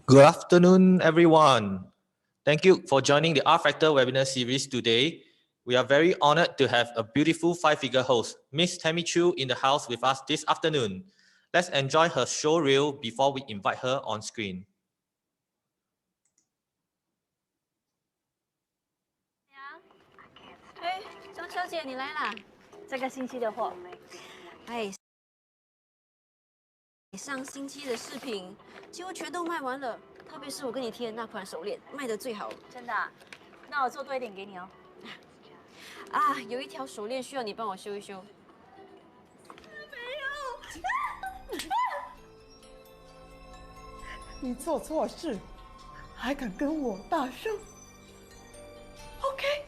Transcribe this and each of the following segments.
Good afternoon, everyone. Thank you for joining the R Factor webinar series today. We are very honored to have a beautiful five-figure host, Miss Tammy Chu, in the house with us this afternoon. Let's enjoy her show reel before we invite her on screen. 哎，中秋节你来啦！这个星期的货，哎，上星期的饰品几乎全都卖完了，特别是我跟你贴的那款手链卖得最好。真的啊？那我做多一点给你哦。啊，有一条手链需要你帮我修一修。没有。你做错事，还敢跟我大声 ？OK。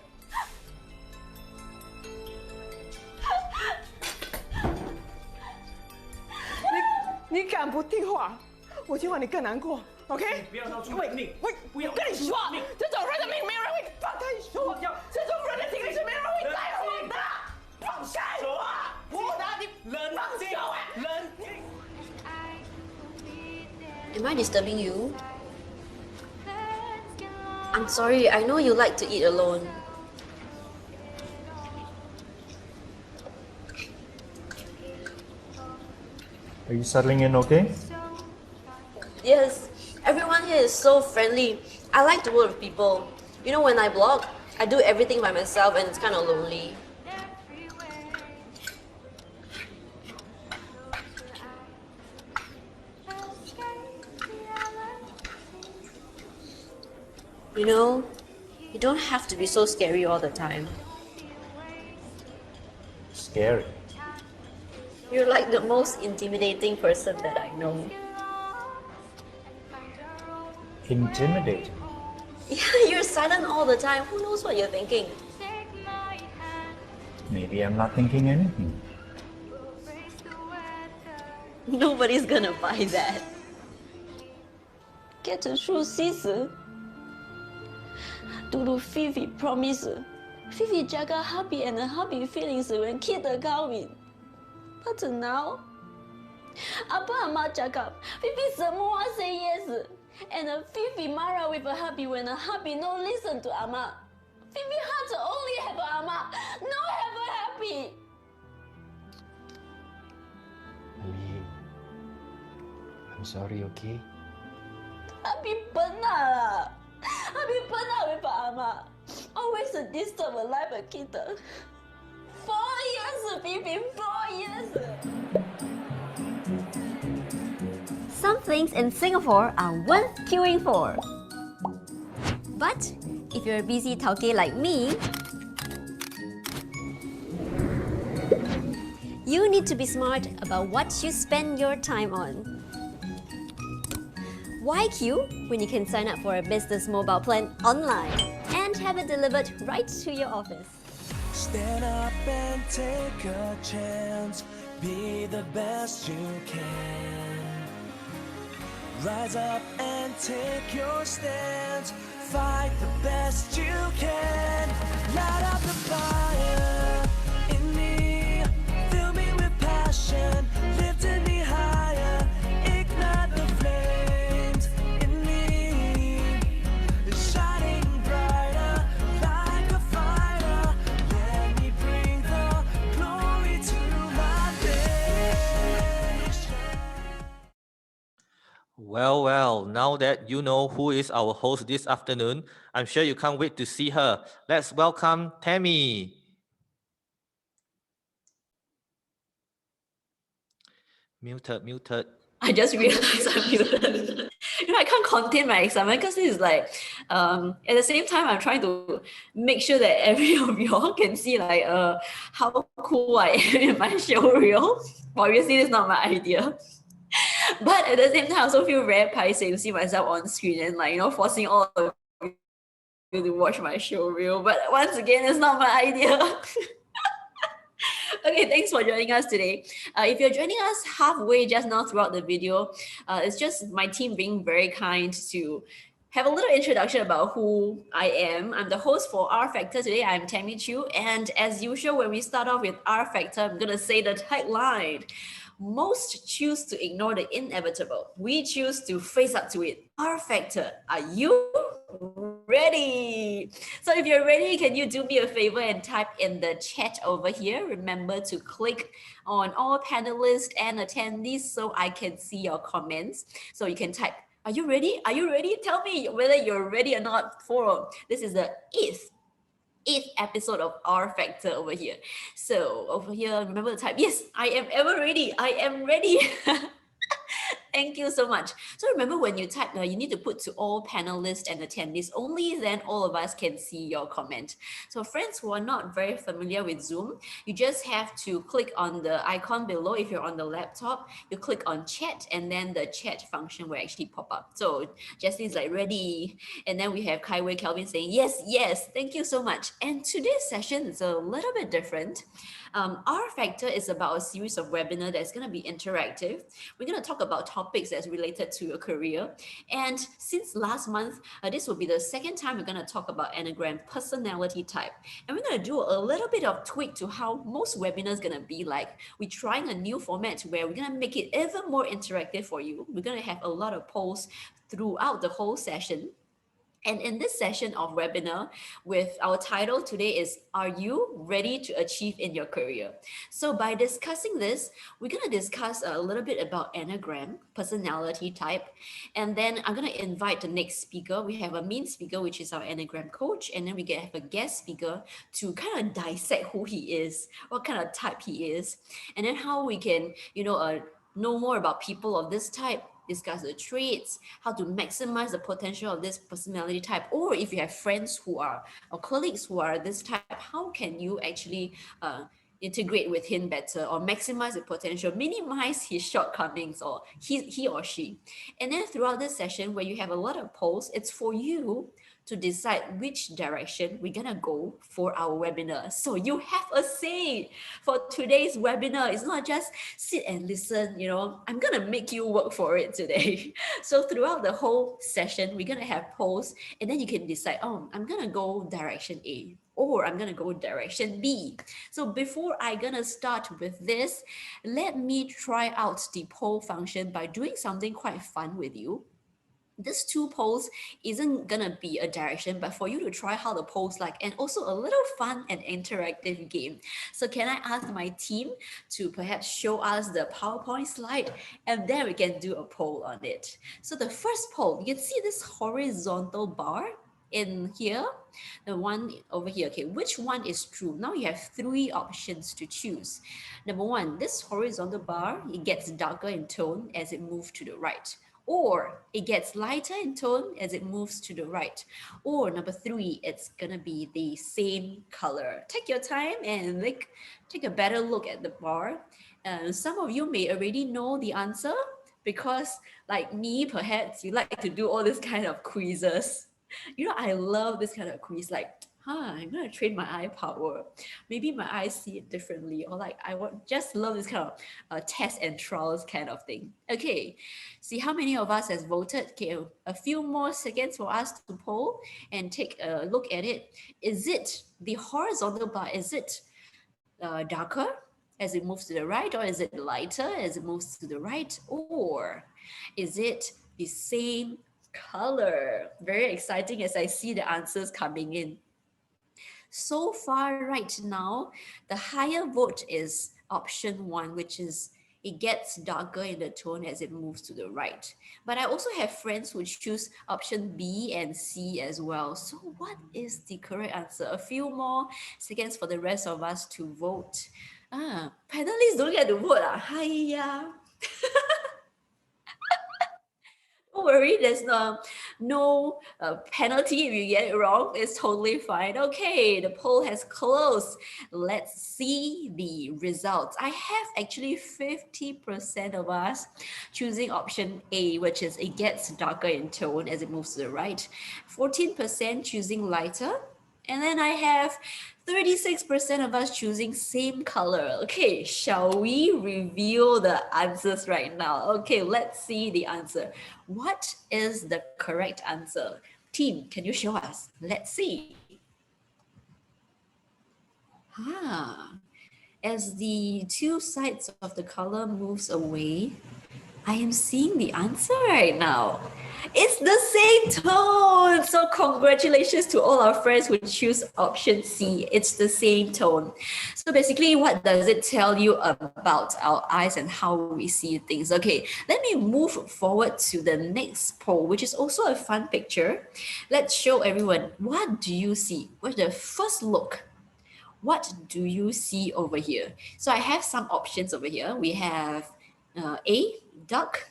你敢不听话，我就让你更难过。OK？ 你不要闹出人命！喂，不要！我跟你说，这种人的命没有人会放开手，这种人的情绪是没有人会在乎的。放开手啊！我拿你冷静，冷静。 Am I disturbing you? I'm sorry. I know you like to eat alone. Are you settling in okay? Yes, everyone here is so friendly. I like to work with people. You know, when I blog, I do everything by myself and it's kind of lonely. You know, you don't have to be so scary all the time. Scary. You're like the most intimidating person that I know. Intimidating. Yeah, you're silent all the time. Who knows what you're thinking? Maybe I'm not thinking anything. Nobody's gonna buy that. Get to 出西子 Dulu Fifi promise Fifi jaga hubby and hubby feelings when kita kahwin. But now, Abah Ama cakap Fifi semua say yes. And Fifi marah with a hubby when a hubby no listen to Ama. Fifi heart only have a Ama, no have a happy. Ali, I'm sorry, okay? Hubby pernah lah. Hubby pernah with a Ama. Always disturb the life of kita. 4 years, Fifi, 4 years. Some things in Singapore are worth queuing for. But if you're a busy tauke like me, you need to be smart about what you spend your time on. Why queue when you can sign up for a business mobile plan online and have it delivered right to your office? Stand up and take a chance. Be the best you can. Rise up and take your stance. Fight the best you can. Light up the fire in me. Fill me with passion. Lifting me higher. Ignite the flames in me. Shining brighter like a fire. Let me bring the glory to my nation. Well, now that you know who is our host this afternoon, I'm sure you can't wait to see her. Let's welcome Tammy. Muted. I just realized I'm muted. I can't contain my excitement because this is like, at the same time, I'm trying to make sure that every of y'all can see like how cool I am in my show reel. Obviously, it's not my idea. But at the same time, I also feel very paiseh to see myself on screen and like, forcing all of you to watch my show reel. But once again, it's not my idea. Okay, thanks for joining us today. If you're joining us halfway just now throughout the video, it's just my team being very kind to have a little introduction about who I am. I'm the host for R Factor. Today, I'm Tammy Chu. And as usual, when we start off with R Factor, I'm going to say the tagline. Most choose to ignore the inevitable. We choose to face up to it. R Factor, are you ready? So if you're ready, can you do me a favor and type in the chat over here? Remember to click on all panelists and attendees so I can see your comments. So you can type, are you ready? Are you ready? Tell me whether you're ready or not for this is the eighth episode of R Factor over here. So over here, remember to type, yes, I am ever ready. I am ready. Thank you so much. So remember when you type, you need to put to all panelists and attendees, only then all of us can see your comment. So friends who are not very familiar with Zoom, you just have to click on the icon below. If you're on the laptop, you click on chat and then the chat function will actually pop up. So Jesse's like ready. And then we have Kaiwei Kelvin saying, yes, thank you so much. And today's session is a little bit different. R Factor is about a series of webinars that's going to be interactive. We're going to talk about topics that's related to your career. And since last month, this will be the second time we're going to talk about Enneagram personality type. And we're going to do a little bit of tweak to how most webinars going to be like. We're trying a new format where we're going to make it even more interactive for you. We're going to have a lot of polls throughout the whole session. And in this session of webinar, with our title today is, are you ready to achieve in your career? So by discussing this, we're going to discuss a little bit about Enneagram, personality type. And then I'm going to invite the next speaker. We have a main speaker, which is our Enneagram coach. And then we have a guest speaker to kind of dissect who he is, what kind of type he is, and then how we can, know more about people of this type, discuss the traits, how to maximize the potential of this personality type, or if you have friends who are, or colleagues who are this type, how can you actually integrate with him better or maximize the potential, minimize his shortcomings or he or she. And then throughout this session where you have a lot of polls, it's for you to decide which direction we're gonna go for our webinar. So you have a say for today's webinar. It's not just sit and listen, I'm gonna make you work for it today. So throughout the whole session, we're gonna have polls, and then you can decide, oh, I'm gonna go direction A, or I'm gonna go direction B. So before I'm gonna start with this, let me try out the poll function by doing something quite fun with you. This 2 polls isn't gonna be a direction, but for you to try how the polls like, and also a little fun and interactive game. So can I ask my team to perhaps show us the PowerPoint slide, and then we can do a poll on it. So the first poll, you can see this horizontal bar in here, the one over here. Okay, which one is true? Now you have 3 options to choose. Number 1, this horizontal bar, it gets darker in tone as it moves to the right, or it gets lighter in tone as it moves to the right, or number 3, it's gonna be the same color. Take your time and take a better look at the bar. Some of you may already know the answer, because like me, perhaps you like to do all this kind of quizzes. I love this kind of quiz, like, I'm gonna train my eye power. Maybe my eyes see it differently, or like just love this kind of test and trials kind of thing. Okay, see how many of us has voted. Okay, a few more seconds for us to poll and take a look at it. Is it the horizontal bar? Is it darker as it moves to the right, or is it lighter as it moves to the right, or is it the same color? Very exciting as I see the answers coming in. So far right now, the higher vote is option 1, which is it gets darker in the tone as it moves to the right. But I also have friends who choose option B and C as well. So what is the correct answer? A few more seconds for the rest of us to vote. Panelists don't get to vote. Hiya. Don't worry, there's no penalty if you get it wrong. It's totally fine. Okay, the poll has closed. Let's see the results. I have actually 50% of us choosing option A, which is it gets darker in tone as it moves to the right. 14% choosing lighter. And then I have 36% of us choosing same color. Okay, shall we reveal the answers right now? Okay, let's see the answer. What is the correct answer? Team, can you show us? Let's see. As the 2 sides of the color moves away, I am seeing the answer right now. It's the same tone. So congratulations to all our friends who choose option C. It's the same tone. So basically, what does it tell you about our eyes and how we see things? Okay, let me move forward to the next poll, which is also a fun picture. Let's show everyone, what do you see? What's the first look? What do you see over here? So I have some options over here. We have A, duck,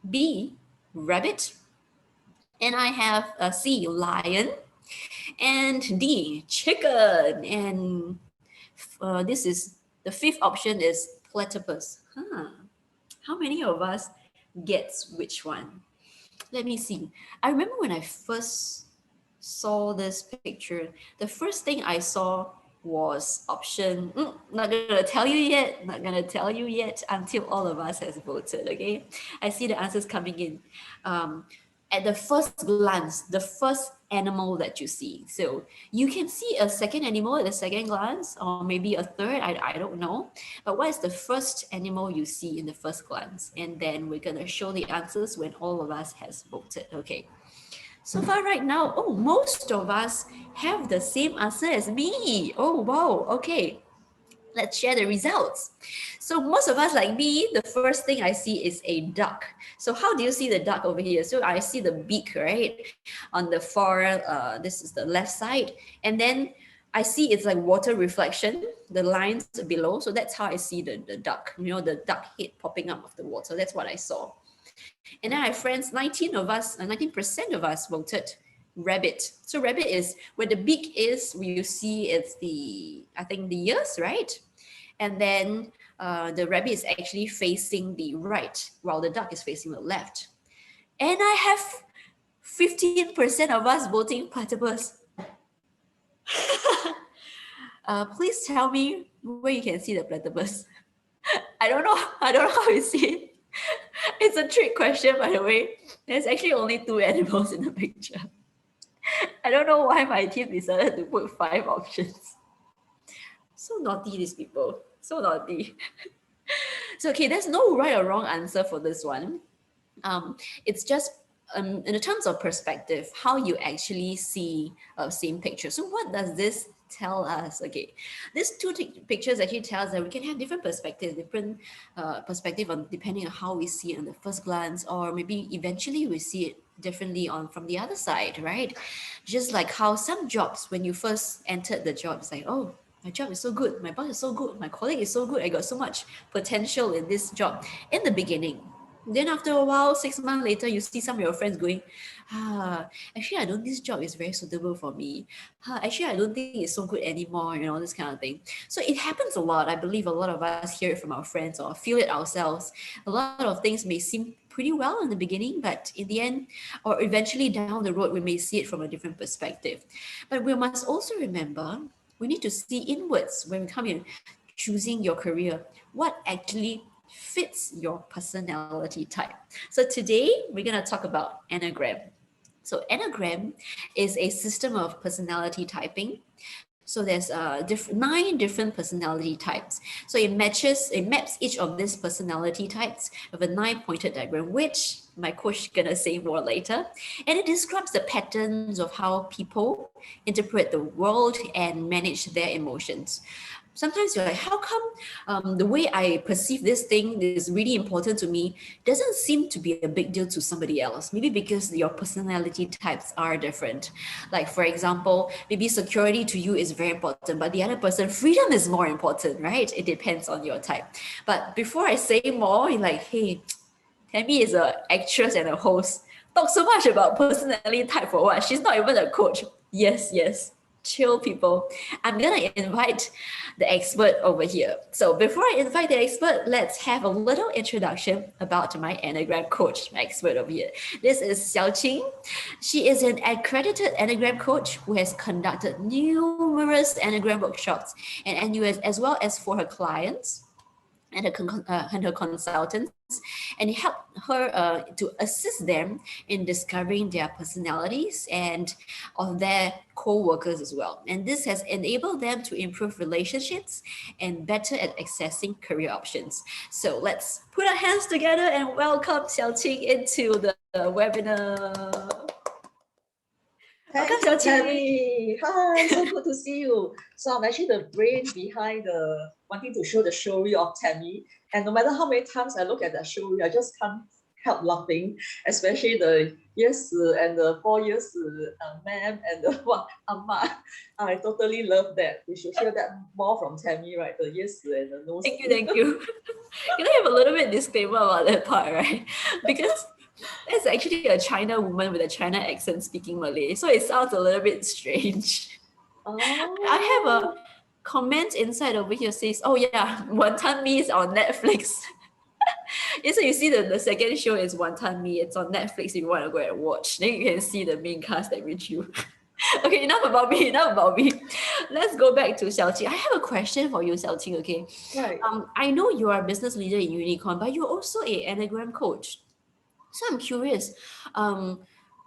B, rabbit, and I have a C, lion, and D, chicken, and this is the 5th option is platypus. How many of us gets which one? Let me see. I remember when I first saw this picture, the first thing I saw was option, not gonna tell you yet until all of us has voted, okay? I see the answers coming in. At the first glance, the first animal that you see. So you can see a second animal at the second glance, or maybe a third, I don't know. But what is the first animal you see in the first glance? And then we're gonna show the answers when all of us has voted, okay? So far right now, most of us have the same answer as me. Oh, wow, okay. Let's share the results. So most of us, like me, the first thing I see is a duck. So how do you see the duck over here? So I see the beak, right? On the far, this is the left side. And then I see it's like water reflection, the lines below. So that's how I see the duck, the duck head popping up of the water. That's what I saw. And then I have friends, 19% of us voted rabbit. So rabbit is where the beak is, where you see it's the ears, right? And then the rabbit is actually facing the right, while the duck is facing the left. And I have 15% of us voting platypus. Please tell me where you can see the platypus. I don't know. I don't know how you see it. It's a trick question, by the way. There's actually only 2 animals in the picture. I don't know why my team decided to put 5 options. So naughty, these people. So naughty. So, okay, there's no right or wrong answer for this one. It's just in the terms of perspective, how you actually see same picture. So what does this tell us? Okay, these two pictures actually tell us that we can have different perspectives, different perspective on depending on how we see it on the first glance, or maybe eventually we see it differently on from the other side, right? Just like how some jobs, when you first entered the job, it's like, oh, my job is so good, my boss is so good, my colleague is so good, I got so much potential in this job in the beginning. Then after a while, 6 months later, you see some of your friends going, actually, I don't think this job is very suitable for me. Actually, I don't think it's so good anymore, this kind of thing. So it happens a lot. I believe a lot of us hear it from our friends or feel it ourselves. A lot of things may seem pretty well in the beginning, but in the end, or eventually down the road, we may see it from a different perspective. But we must also remember, we need to see inwards when we come in choosing your career. What actually fits your personality type. So today we're going to talk about Enneagram. So Enneagram is a system of personality typing. So there's 9 different personality types. So it maps each of these personality types with a 9-pointed diagram, which my coach is gonna say more later. And it describes the patterns of how people interpret the world and manage their emotions. Sometimes you're like, how come the way I perceive this thing is really important to me doesn't seem to be a big deal to somebody else? Maybe because your personality types are different. Like, for example, maybe security to you is very important, but the other person, freedom is more important, right? It depends on your type. But before I say more, you're like, hey, Tammy is an actress and a host. Talk so much about personality type for what? She's not even a coach. Yes. Chill, people. I'm gonna invite the expert over here. So before I invite the expert, let's have a little introduction about my Enneagram coach, my expert over here. This is Xiaoqing. She is an accredited Enneagram coach who has conducted numerous Enneagram workshops and NUS, as well as for her clients and her consultants, and it helped her to assist them in discovering their personalities and of their co-workers as well. And this has enabled them to improve relationships and better at accessing career options. So let's put our hands together and welcome Xiaoqing into the webinar. Thank you, Tammy. Hi, so good to see you. So I'm actually the brain behind the wanting to show the show reel of Tammy. And no matter how many times I look at that show reel, I just can't help laughing, especially the yes and the 4 years ma'am and the amma. I totally love that. We should hear that more from Tammy, right? The yes and the no. Thank you. Can I have a little bit disclaimer about that part, right? Because that's actually a China woman with a China accent speaking Malay, so it sounds a little bit strange. Oh. I have a comment inside over here says, oh yeah, Wanton Mee is on Netflix. Yeah, so you see the second show is Wanton Mee. It's on Netflix if you want to go and watch. Then you can see the main cast that with you. Okay, enough about me. Let's go back to Xiaoqing. I have a question for you, Xiaoqing, okay? Right. I know you are a business leader in Unicorn, but you're also an Enneagram coach. So I'm curious,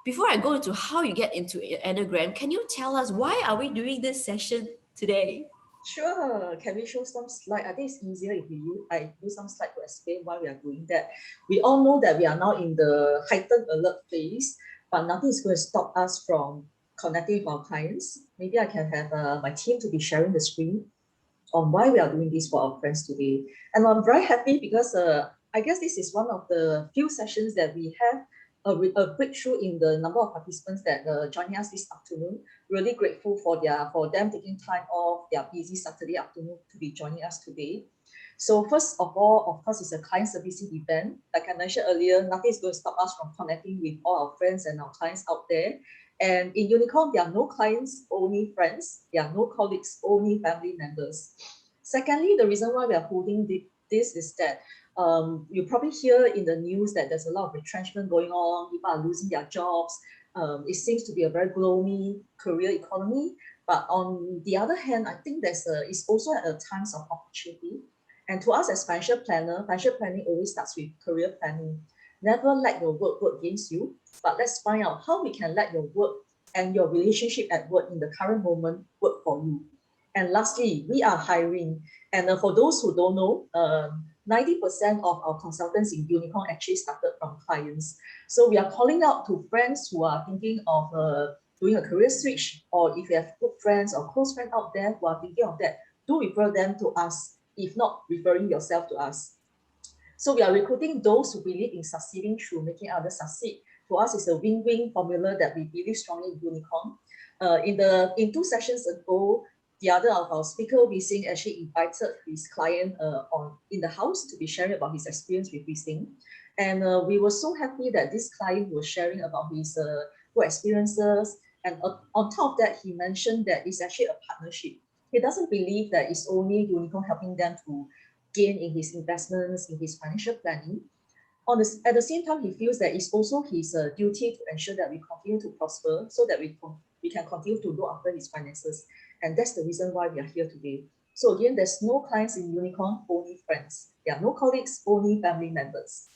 before I go into how you get into Enneagram, can you tell us why are we doing this session today? Sure. Can we show some slide? I think it's easier if I do some slide to explain why we are doing that. We all know that we are now in the heightened alert phase, but nothing is going to stop us from connecting with our clients. Maybe I can have my team to be sharing the screen on why we are doing this for our friends today. And I'm very happy because I guess this is one of the few sessions that we have a breakthrough in the number of participants that joining us this afternoon. Really grateful for them taking time off their busy Saturday afternoon to be joining us today. So first of all, of course, it's a client servicing event. Like I mentioned earlier, nothing is going to stop us from connecting with all our friends and our clients out there. And in Unicorn, there are no clients, only friends. There are no colleagues, only family members. Secondly, the reason why we are holding this is that you probably hear in the news that there's a lot of retrenchment going on. People are losing their jobs. It seems to be a very gloomy career economy. But on the other hand, I think it's also a times of opportunity. And to us as financial planning always starts with career planning. Never let your work work against you, but let's find out how we can let your work and your relationship at work in the current moment work for you. And lastly, we are hiring. And for those who don't know, 90% of our consultants in Unicorn actually started from clients. So we are calling out to friends who are thinking of doing a career switch, or if you have good friends or close friends out there who are thinking of that, do refer them to us, if not referring yourself to us. So we are recruiting those who believe in succeeding through making others succeed. For us, it's a win-win formula that we believe strongly in Unicorn. In 2 sessions ago, the other of our speaker, Wissing, actually invited his client in the house to be sharing about his experience with Wissing. And we were so happy that this client was sharing about his good experiences. And on top of that, he mentioned that it's actually a partnership. He doesn't believe that it's only Unicorn helping them to gain in his investments, in his financial planning. At the same time, he feels that it's also his duty to ensure that we continue to prosper so that we can continue to look after his finances. And that's the reason why we are here today. So again, there's no clients in Unicorn, only friends. There are no colleagues, only family members.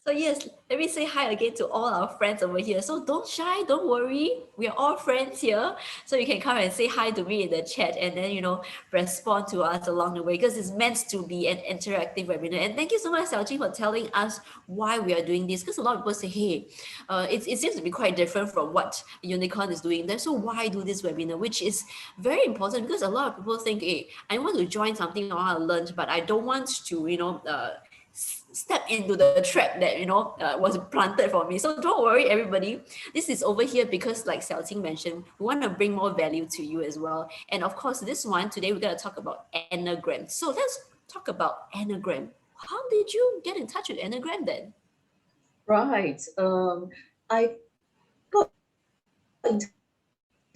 So yes, let me say hi again to all our friends over here. So don't shy, don't worry. We are all friends here. So you can come and say hi to me in the chat and then, respond to us along the way, because it's meant to be an interactive webinar. And thank you so much, Xiaojing, for telling us why we are doing this. Because a lot of people say, hey, it seems to be quite different from what Unicorn is doing there. So why do this webinar? Which is very important, because a lot of people think, hey, I want to join something, I want to learn, but I don't want to, step into the trap that was planted for me. So don't worry, everybody. This is over here because, like Xiaoqing mentioned, we want to bring more value to you as well. And of course, this one today we're going to talk about Enneagram. So let's talk about Enneagram. How did you get in touch with Enneagram then? Right. I got in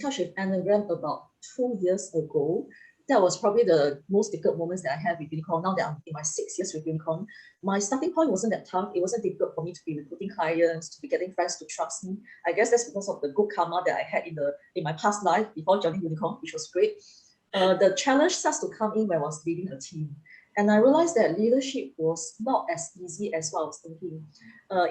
touch with Enneagram about 2 years ago. That was probably the most difficult moments that I have with Unicorn. Now that I'm in my 6 years with Unicorn, my starting point wasn't that tough. It wasn't difficult for me to be recruiting clients, to be getting friends to trust me. I guess that's because of the good karma that I had in my past life before joining Unicorn, which was great. The challenge starts to come in when I was leading a team. And I realized that leadership was not as easy as what I was thinking.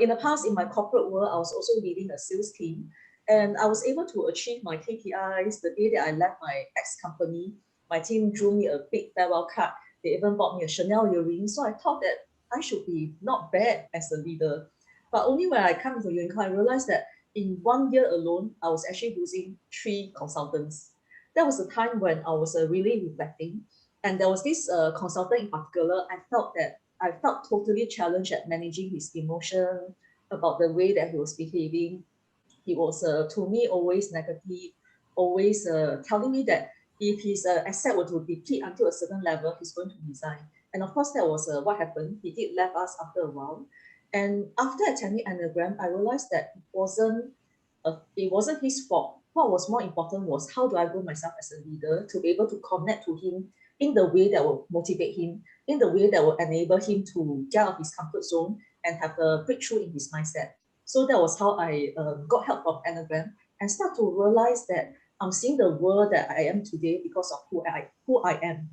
In the past, in my corporate world, I was also leading a sales team. And I was able to achieve my KPIs the day that I left my ex-company. My team drew me a big farewell card. They even bought me a Chanel earring. So I thought that I should be not bad as a leader. But only when I come to Unicorn, I realized that in 1 year alone, I was actually losing 3 consultants. That was the time when I was really reflecting. And there was this consultant in particular, I felt totally challenged at managing his emotion, about the way that he was behaving. He was, to me, always negative, always telling me that if his asset were to deplete until a certain level, he's going to resign. And of course, that was what happened. He did left us after a while. And after attending Enneagram, I realized that it wasn't his fault. What was more important was, how do I grow myself as a leader to be able to connect to him in the way that will motivate him, in the way that will enable him to get out of his comfort zone and have a breakthrough in his mindset. So that was how I got help from Enneagram and start to realize that I'm seeing the world that I am today because of who I am.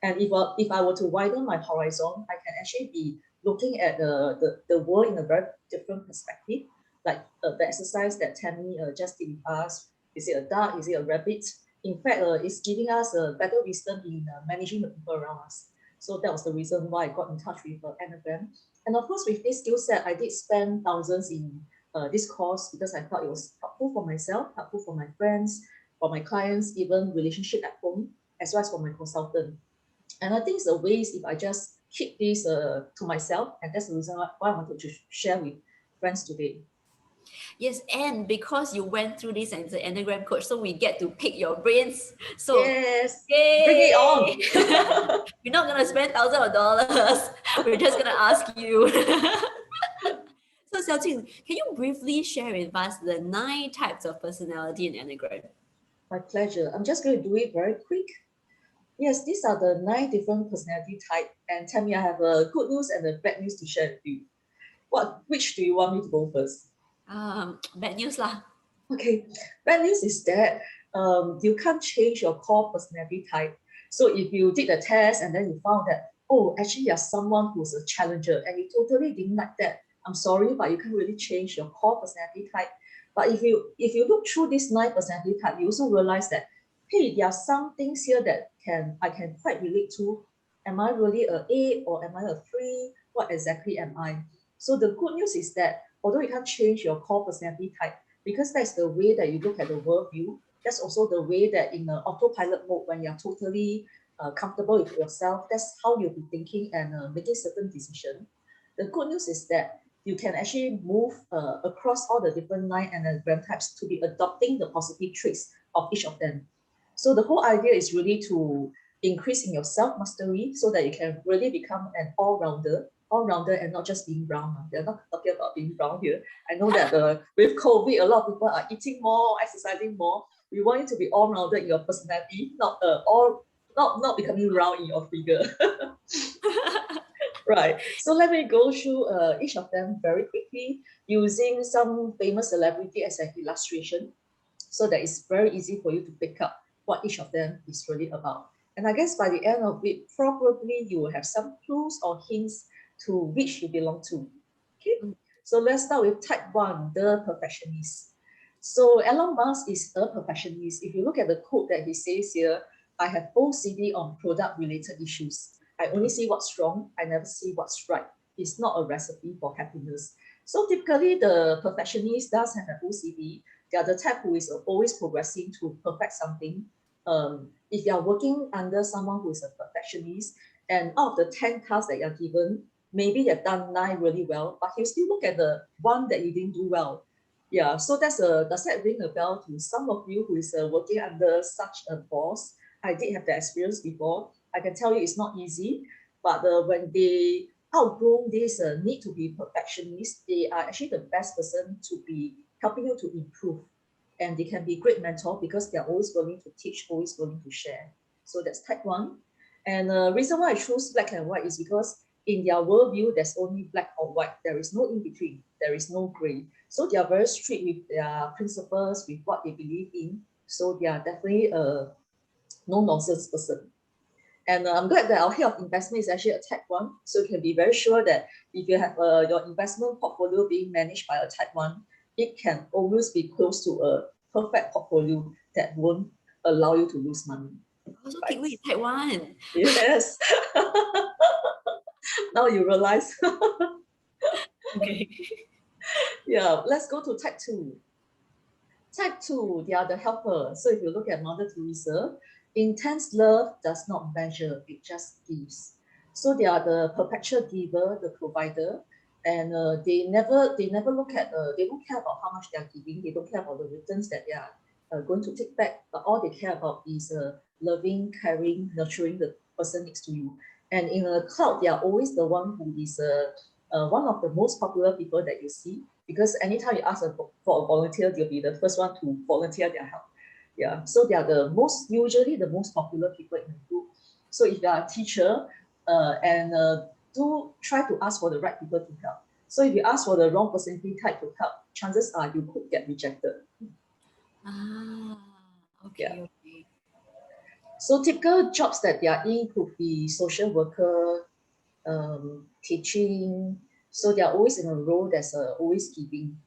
And if I were to widen my horizon, I can actually be looking at the world in a very different perspective. Like the exercise that Tammy just did with us. Is it a duck? Is it a rabbit? In fact, it's giving us a better wisdom in managing the people around us. So that was the reason why I got in touch with Enneagram. And of course, with this skill set, I did spend thousands in this course because I thought it was helpful for myself, helpful for my friends, for my clients, even relationship at home, as well as for my consultant. And I think it's a waste if I just keep this to myself. And that's the reason why I wanted to share with friends today. Yes, and because you went through this as an Enneagram coach, so we get to pick your brains. So yes, yay! bring it on. We're not gonna spend thousands of dollars. We're just gonna ask you. So Xiaojing, can you briefly share with us the 9 types of personality in Enneagram? My pleasure. I'm just going to do it very quick. Yes, these are the 9 different personality types. And tell me, I have a good news and a bad news to share with you. Which do you want me to go first? Bad news lah. Okay, bad news is that you can't change your core personality type. So if you did a test and then you found that, oh, actually you're someone who's a challenger and you totally didn't like that, I'm sorry, but you can't really change your core personality type. But if you look through this 9 personality type, you also realize that, hey, there are some things here that I can quite relate to. Am I really a 8 or am I a 3? What exactly am I? So the good news is that although you can't change your core personality type, because that's the way that you look at the world view, that's also the way that in the autopilot mode, when you're totally comfortable with yourself, that's how you'll be thinking and making certain decision. The good news is that you can actually move across all the different 9 Enneagram types to be adopting the positive traits of each of them. So the whole idea is really to increase in your self-mastery so that you can really become an all-rounder and not just being brown. They're not talking about being brown here. I know that with COVID, a lot of people are eating more, exercising more. We want you to be all-rounder in your personality, not becoming round in your figure. Right. So let me go through each of them very quickly using some famous celebrity as an illustration, so that it's very easy for you to pick up what each of them is really about. And I guess by the end of it, probably you will have some clues or hints to which you belong to. Okay. So let's start with type 1, the perfectionist. So Elon Musk is a perfectionist. If you look at the quote that he says here, I have OCD on product-related issues. I only see what's wrong. I never see what's right. It's not a recipe for happiness. So typically, the perfectionist does have an OCD. They are the type who is always progressing to perfect something. If you are working under someone who is a perfectionist, and out of the 10 tasks that you're given, maybe you've done 9 really well, but you still look at the one that you didn't do well. Yeah, so does that ring a bell to some of you who is working under such a boss? I did have the experience before. I can tell you it's not easy, but when they outgrow this need to be perfectionist, they are actually the best person to be helping you to improve. And they can be great mentor because they're always willing to teach, always willing to share. So that's type 1. And the reason why I choose black and white is because in their worldview, there's only black or white. There is no in between. There is no gray. So they are very strict with their principles, with what they believe in. So they are definitely a no-nonsense person. And I'm glad that our head of investment is actually a type 1. So you can be very sure that if you have your investment portfolio being managed by a type 1, it can always be close to a perfect portfolio that won't allow you to lose money. Also, right? Wait, type 1. Yes. Now you realize. Okay. Yeah, let's go to type 2. Type 2, they are the helper. So if you look at Mother Teresa, intense love does not measure, it just gives. So they are the perpetual giver, the provider, and they never look at they don't care about how much they are giving. They don't care about the returns that they are going to take back. But all they care about is loving, caring, nurturing the person next to you. And in a crowd, they are always the one who is one of the most popular people that you see, because anytime you ask for a volunteer, they'll be the first one to volunteer their help. Yeah, so they are usually the most popular people in the group. So if you are a teacher, do try to ask for the right people to help. So if you ask for the wrong personality type to help, chances are you could get rejected. Okay, yeah. okay. So typical jobs that they are in could be social worker, teaching. So they are always in a role that's always giving.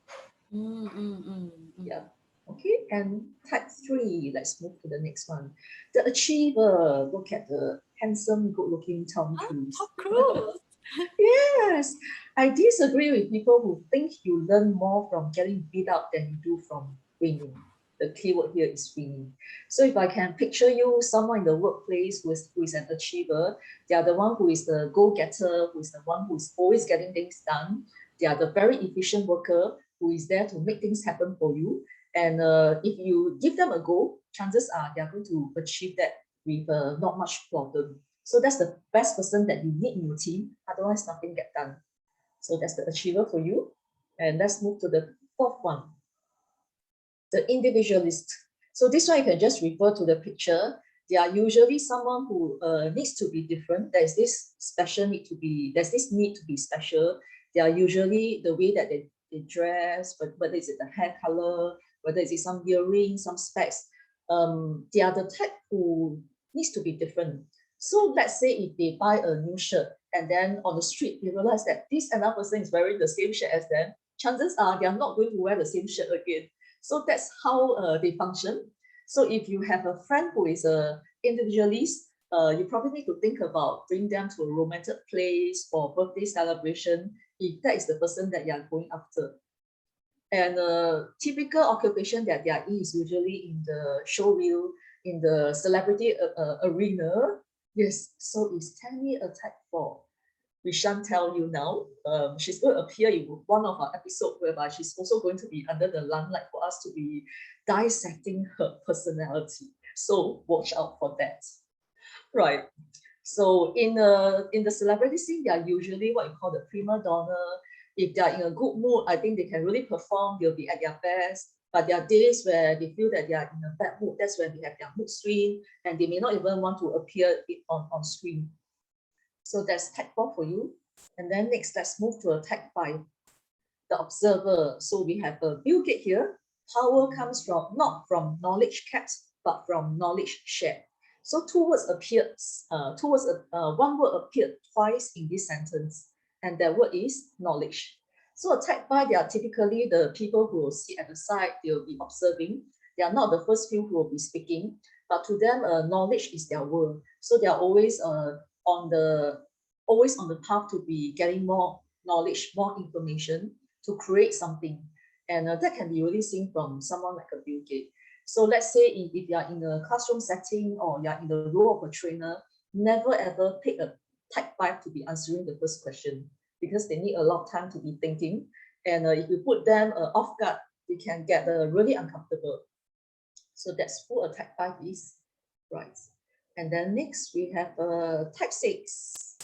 Yeah. Okay, and type 3, let's move to the next one. The achiever, look at the handsome, good-looking Tom Cruise. Tom Cruise. Yes, I disagree with people who think you learn more from getting beat up than you do from winning. The keyword here is winning. So if I can picture you, someone in the workplace who is an achiever, they are the one who is the go-getter, who is the one who is always getting things done. They are the very efficient worker who is there to make things happen for you. And if you give them a go, chances are they are going to achieve that with not much problem. So that's the best person that you need in your team. Otherwise, nothing get done. So that's the achiever for you. And let's move to the 4th one, the individualist. So this one you can just refer to the picture. They are usually someone who needs to be different. There's this need to be special. They are usually the way that they dress, but is it the hair color, whether it's some earrings, some specs, they are the type who needs to be different. So let's say if they buy a new shirt and then on the street, they realize that this another person is wearing the same shirt as them, chances are they are not going to wear the same shirt again. So that's how they function. So if you have a friend who is a individualist, you probably need to think about bringing them to a romantic place for birthday celebration, if that is the person that you are going after. And a typical occupation that they are in is usually in the showreel, in the celebrity arena. Yes, so is Tammy a type 4? We shan't tell you now. She's going to appear in one of our episodes whereby she's also going to be under the limelight for us to be dissecting her personality. So watch out for that. Right. So in the celebrity scene, they are usually what you call the prima donna. If they are in a good mood, I think they can really perform. They'll be at their best. But there are days where they feel that they are in a bad mood. That's when they have their mood swing, and they may not even want to appear on screen. So that's type 4 for you. And then next, let's move to a type 5, the observer. So we have a Bill Gates here. Power comes from not from knowledge kept, but from knowledge shared. So two words appeared, one word appeared twice in this sentence, and that word is knowledge. So a type 5, they are typically the people who will sit at the side, they will be observing. They are not the first few who will be speaking, but to them, knowledge is their world. So they are always on the path to be getting more knowledge, more information to create something. And that can be really seen from someone like a Bill Gates. So let's say if you are in a classroom setting or you are in the role of a trainer, never ever pick a type 5 to be answering the first question, because they need a lot of time to be thinking. And if you put them off guard, they can get really uncomfortable. So that's who a type 5 is, right? And then next we have type 6.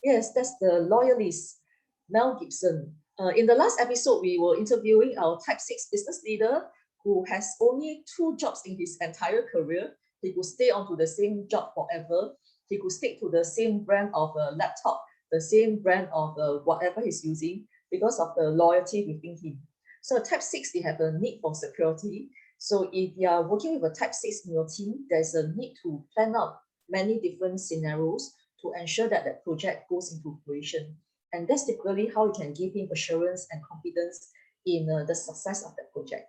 Yes, that's the loyalist, Mel Gibson. In the last episode, we were interviewing our type 6 business leader who has only 2 jobs in his entire career. He could stay on to the same job forever. He could stick to the same brand of a laptop, the same brand of whatever he's using, because of the loyalty within him. So type 6, they have a need for security. So if you are working with a type 6 in your team, there's a need to plan out many different scenarios to ensure that that project goes into fruition. And that's typically how you can give him assurance and confidence in the success of that project.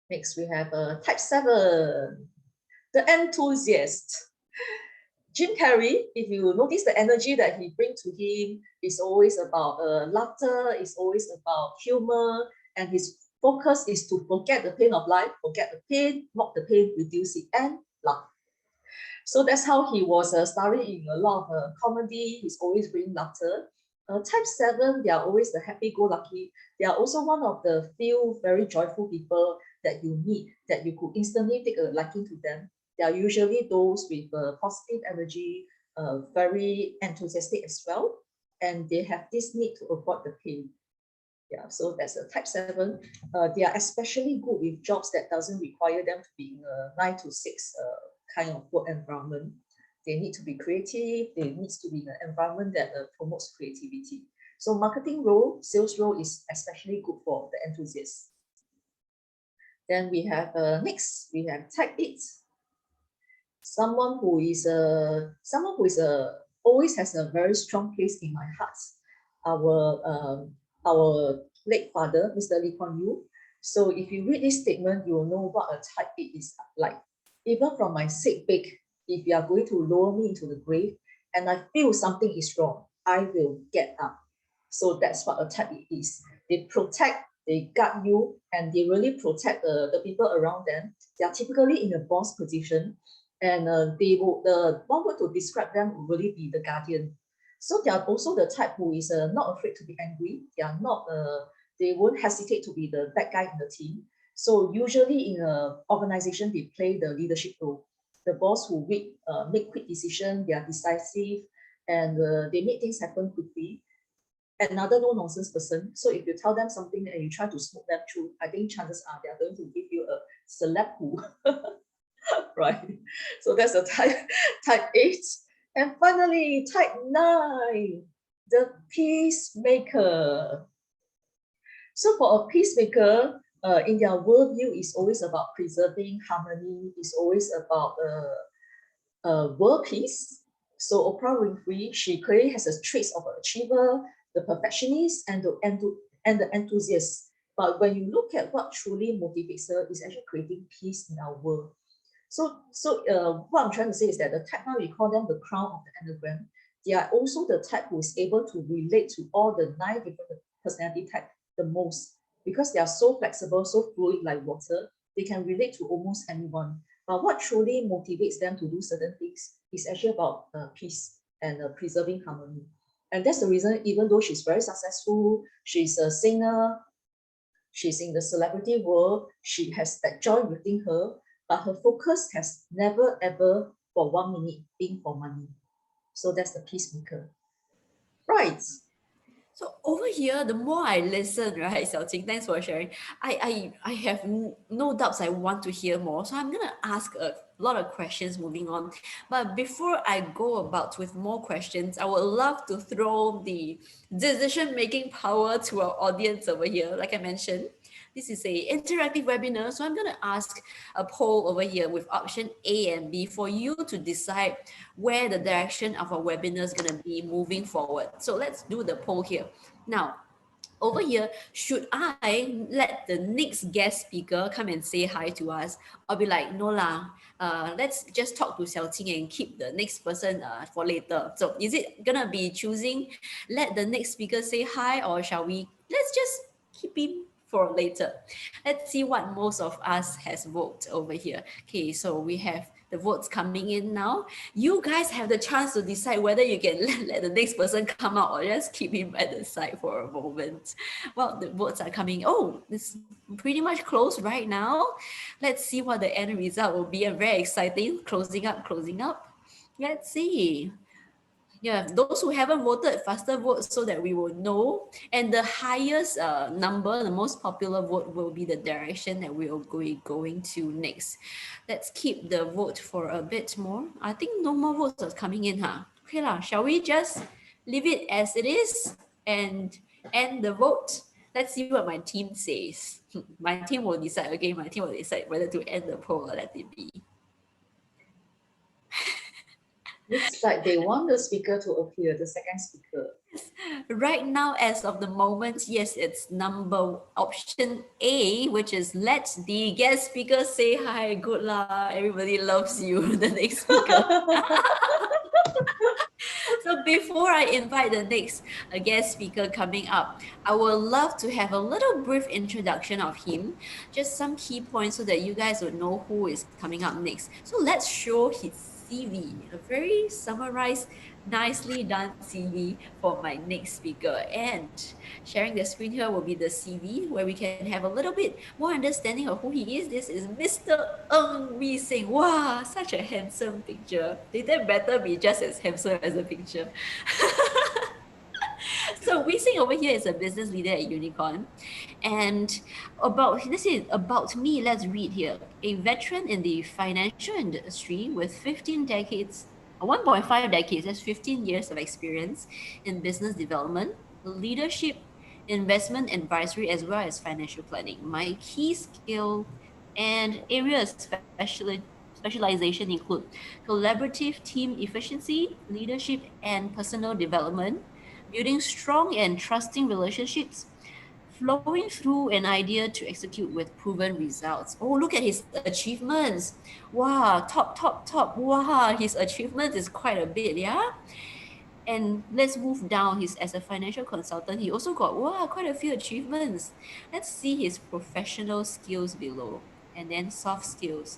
Next, we have type 7, the enthusiast. Jim Carrey, if you notice the energy that he brings to him, is always about laughter, is always about humor, and his focus is to forget the pain of life, forget the pain, mock the pain, reduce it, and laugh. So that's how he was starring in a lot of comedy. He's always bringing laughter. Type 7, they are always the happy-go-lucky. They are also one of the few very joyful people that you meet, that you could instantly take a liking to them. They are usually those with positive energy, very enthusiastic as well, and they have this need to avoid the pain. Yeah, so that's a type 7. They are especially good with jobs that doesn't require them to be in a 9 to 6 kind of work environment. They need to be creative. They need to be in an environment that promotes creativity. So marketing role, sales role is especially good for the enthusiasts. Then we have next, we have type 8. Someone who is always has a very strong place in my heart. Our late father, Mr. Lee Kuan Yew. So if you read this statement, you will know what a type 8 is like. Even from my sick bed, if you are going to lower me into the grave and I feel something is wrong, I will get up. So that's what a type 8 is. They protect, they guard you, and they really protect the people around them. They are typically in a boss position, and the one word to describe them will really be the guardian. So they are also the type who is not afraid to be angry. They won't hesitate to be the bad guy in the team. So usually in an organization, they play the leadership role. The boss who make quick decisions, they are decisive, and they make things happen quickly. Another no-nonsense person. So if you tell them something and you try to smoke them through, I think chances are they are going to give you a slap who. Right? So that's a type 8. And finally, type 9, the peacemaker. So for a peacemaker, in their worldview is always about preserving harmony, is always about world peace. So Oprah Winfrey, she clearly has a traits of an achiever, the perfectionist, and the enthusiast. But when you look at what truly motivates her, is actually creating peace in our world. So what I'm trying to say is that the type now we call them the crown of the Enneagram. They are also the type who is able to relate to all the 9 different personality types the most, because they are so flexible, so fluid like water. They can relate to almost anyone. But what truly motivates them to do certain things is actually about peace and preserving harmony. And that's the reason, even though she's very successful, she's a singer, she's in the celebrity world, she has that joy within her, but her focus has never ever for 1 minute been for money. So that's the peacemaker. Right. So over here, the more I listen, right, Xiaoqing, thanks for sharing. I have no doubts I want to hear more. So I'm gonna ask a lot of questions moving on. But before I go about with more questions, I would love to throw the decision-making power to our audience over here. Like I mentioned, this is a interactive webinar. So I'm gonna ask a poll over here with option A and B for you to decide where the direction of our webinar is going to be moving forward. So let's do the poll here. Now, over here, should I let the next guest speaker come and say hi to us, or be like, no lah, let's just talk to Xiaoqing and keep the next person for later. So is it gonna be choosing let the next speaker say hi, or shall we let's just keep him for later? Let's see what most of us has voted over here. Okay, so we have the votes coming in now. You guys have the chance to decide whether you can let the next person come out or just keep him at the side for a moment. Well, the votes are coming. Oh, it's pretty much close right now. Let's see what the end result will be. Very exciting. Closing up, closing up. Let's see. Yeah, those who haven't voted, faster vote so that we will know. And the highest number, the most popular vote will be the direction that we will be going to next. Let's keep the vote for a bit more. I think no more votes are coming in, huh? Okay lah, shall we just leave it as it is and end the vote? Let's see what my team says. My team will decide, okay, my team will decide whether to end the poll or let it be. Looks like they want the speaker to appear, the second speaker. Right now, as of the moment, yes, it's number option A, which is let the guest speaker say hi. Good lah, everybody loves you. The next speaker. So before I invite the next guest speaker coming up, I would love to have a little brief introduction of him, just some key points so that you guys would know who is coming up next. So let's show his CV, a very summarized, nicely done CV for my next speaker. And sharing the screen here will be the CV where we can have a little bit more understanding of who he is. This is Mr. Ng Wee Sing. Wow, such a handsome picture. They better be just as handsome as the picture. So Wee Sing over here is a business leader at Unicorn. And this is about me, let's read here. A veteran in the financial industry with 15 decades, 1.5 decades, that's 15 years of experience in business development, leadership, investment advisory, as well as financial planning. My key skill and areas specialization include collaborative team efficiency, leadership and personal development, building strong and trusting relationships, flowing through an idea to execute with proven results. Oh, look at his achievements. Wow, top. Wow, his achievements is quite a bit, yeah? And let's move down. He's as a financial consultant. He also got quite a few achievements. Let's see his professional skills below, and then soft skills.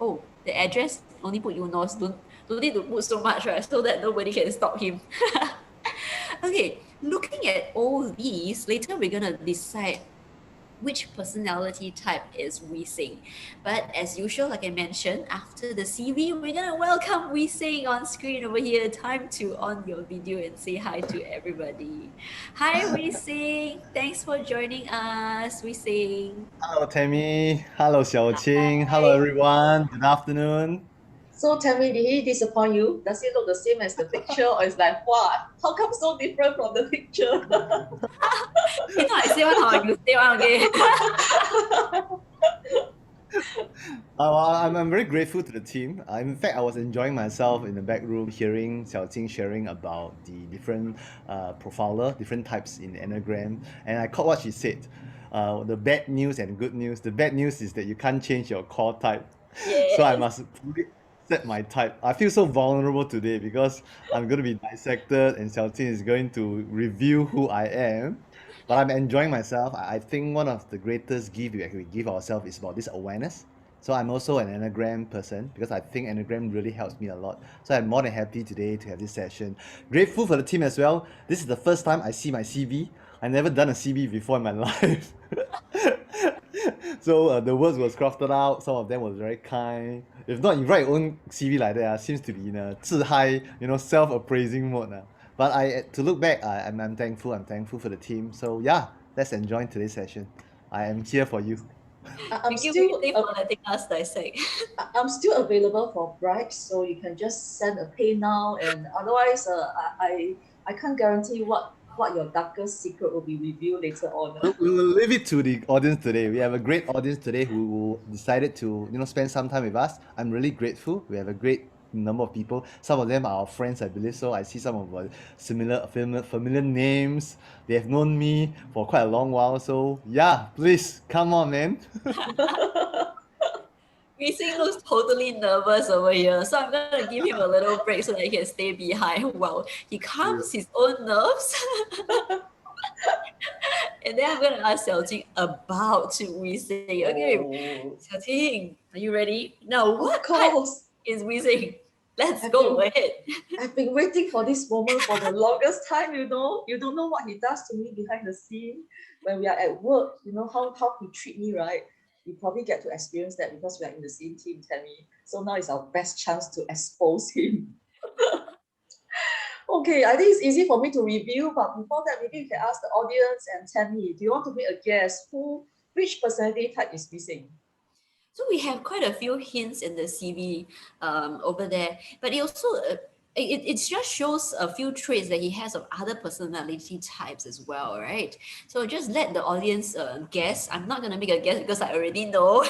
Oh, the address only put Eunos. Don't need to put so much, right? So that nobody can stop him. Okay, looking at all these, later we're gonna decide which personality type is Wee Sing. But as usual, like I mentioned, after the CV, we're gonna welcome Wee Sing on screen over here. Time to on your video and say hi to everybody. Hi, Wee Sing. Thanks for joining us, Wee Sing. Hello, Tammy. Hello, Xiaoqing. Hello, everyone. Good afternoon. So tell me, did he disappoint you? Does he look the same as the picture, or is like, wow, how come so different from the picture? You know, I say one, how you say one, okay? I'm very grateful to the team. In fact, I was enjoying myself in the back room hearing Xiaoqing sharing about the different profiler, different types in the Enneagram, and I caught what she said. The bad news and good news. The bad news is that you can't change your core type, so I Yes. must fully set my type. I feel so vulnerable today because I'm going to be dissected, and Xiaoqing is going to reveal who I am. But I'm enjoying myself. I think one of the greatest gift we give ourselves is about this awareness. So I'm also an Enneagram person because I think Enneagram really helps me a lot. So I'm more than happy today to have this session. Grateful for the team as well. This is the first time I see my CV. I've never done a CV before in my life. So the words was crafted out. Some of them was very kind. If not, you write your own CV like that, seems to be in a 自嗨, self-appraising mode. But to look back, I'm thankful. I'm thankful for the team. So yeah, let's enjoy today's session. I am here for you. I'm Thank you still for letting us dissect. I'm still available for bribes, so you can just send a pay now. And otherwise, I can't guarantee what your darkest secret will be revealed later on. We will leave it to the audience today. We have a great audience today who decided to spend some time with us. I'm really grateful. We have a great number of people. Some of them are our friends, I believe. So I see some of familiar names. They have known me for quite a long while. So yeah, please come on, man. Racing looks totally nervous over here, so I'm gonna give him a little break so that he can stay behind while he calms his own nerves. And then I'm gonna ask Xiaojing about Weezing. Okay, Oh, Xiaojing, are you ready? Now, of what type course. is Weezing? Let's I've go been ahead. I've been waiting for this moment for the longest time, you know. You don't know what he does to me behind the scene when we are at work, you know, how he treat me, right? You probably get to experience that because we are in the same team, Tammy. So now is our best chance to expose him. Okay, I think it's easy for me to review, but before that, maybe you can ask the audience and tell me, do you want to make a guess which personality type is missing? So we have quite a few hints in the CV over there, but it also it just shows a few traits that he has of other personality types as well, right? So just let the audience guess. I'm not gonna make a guess because I already know.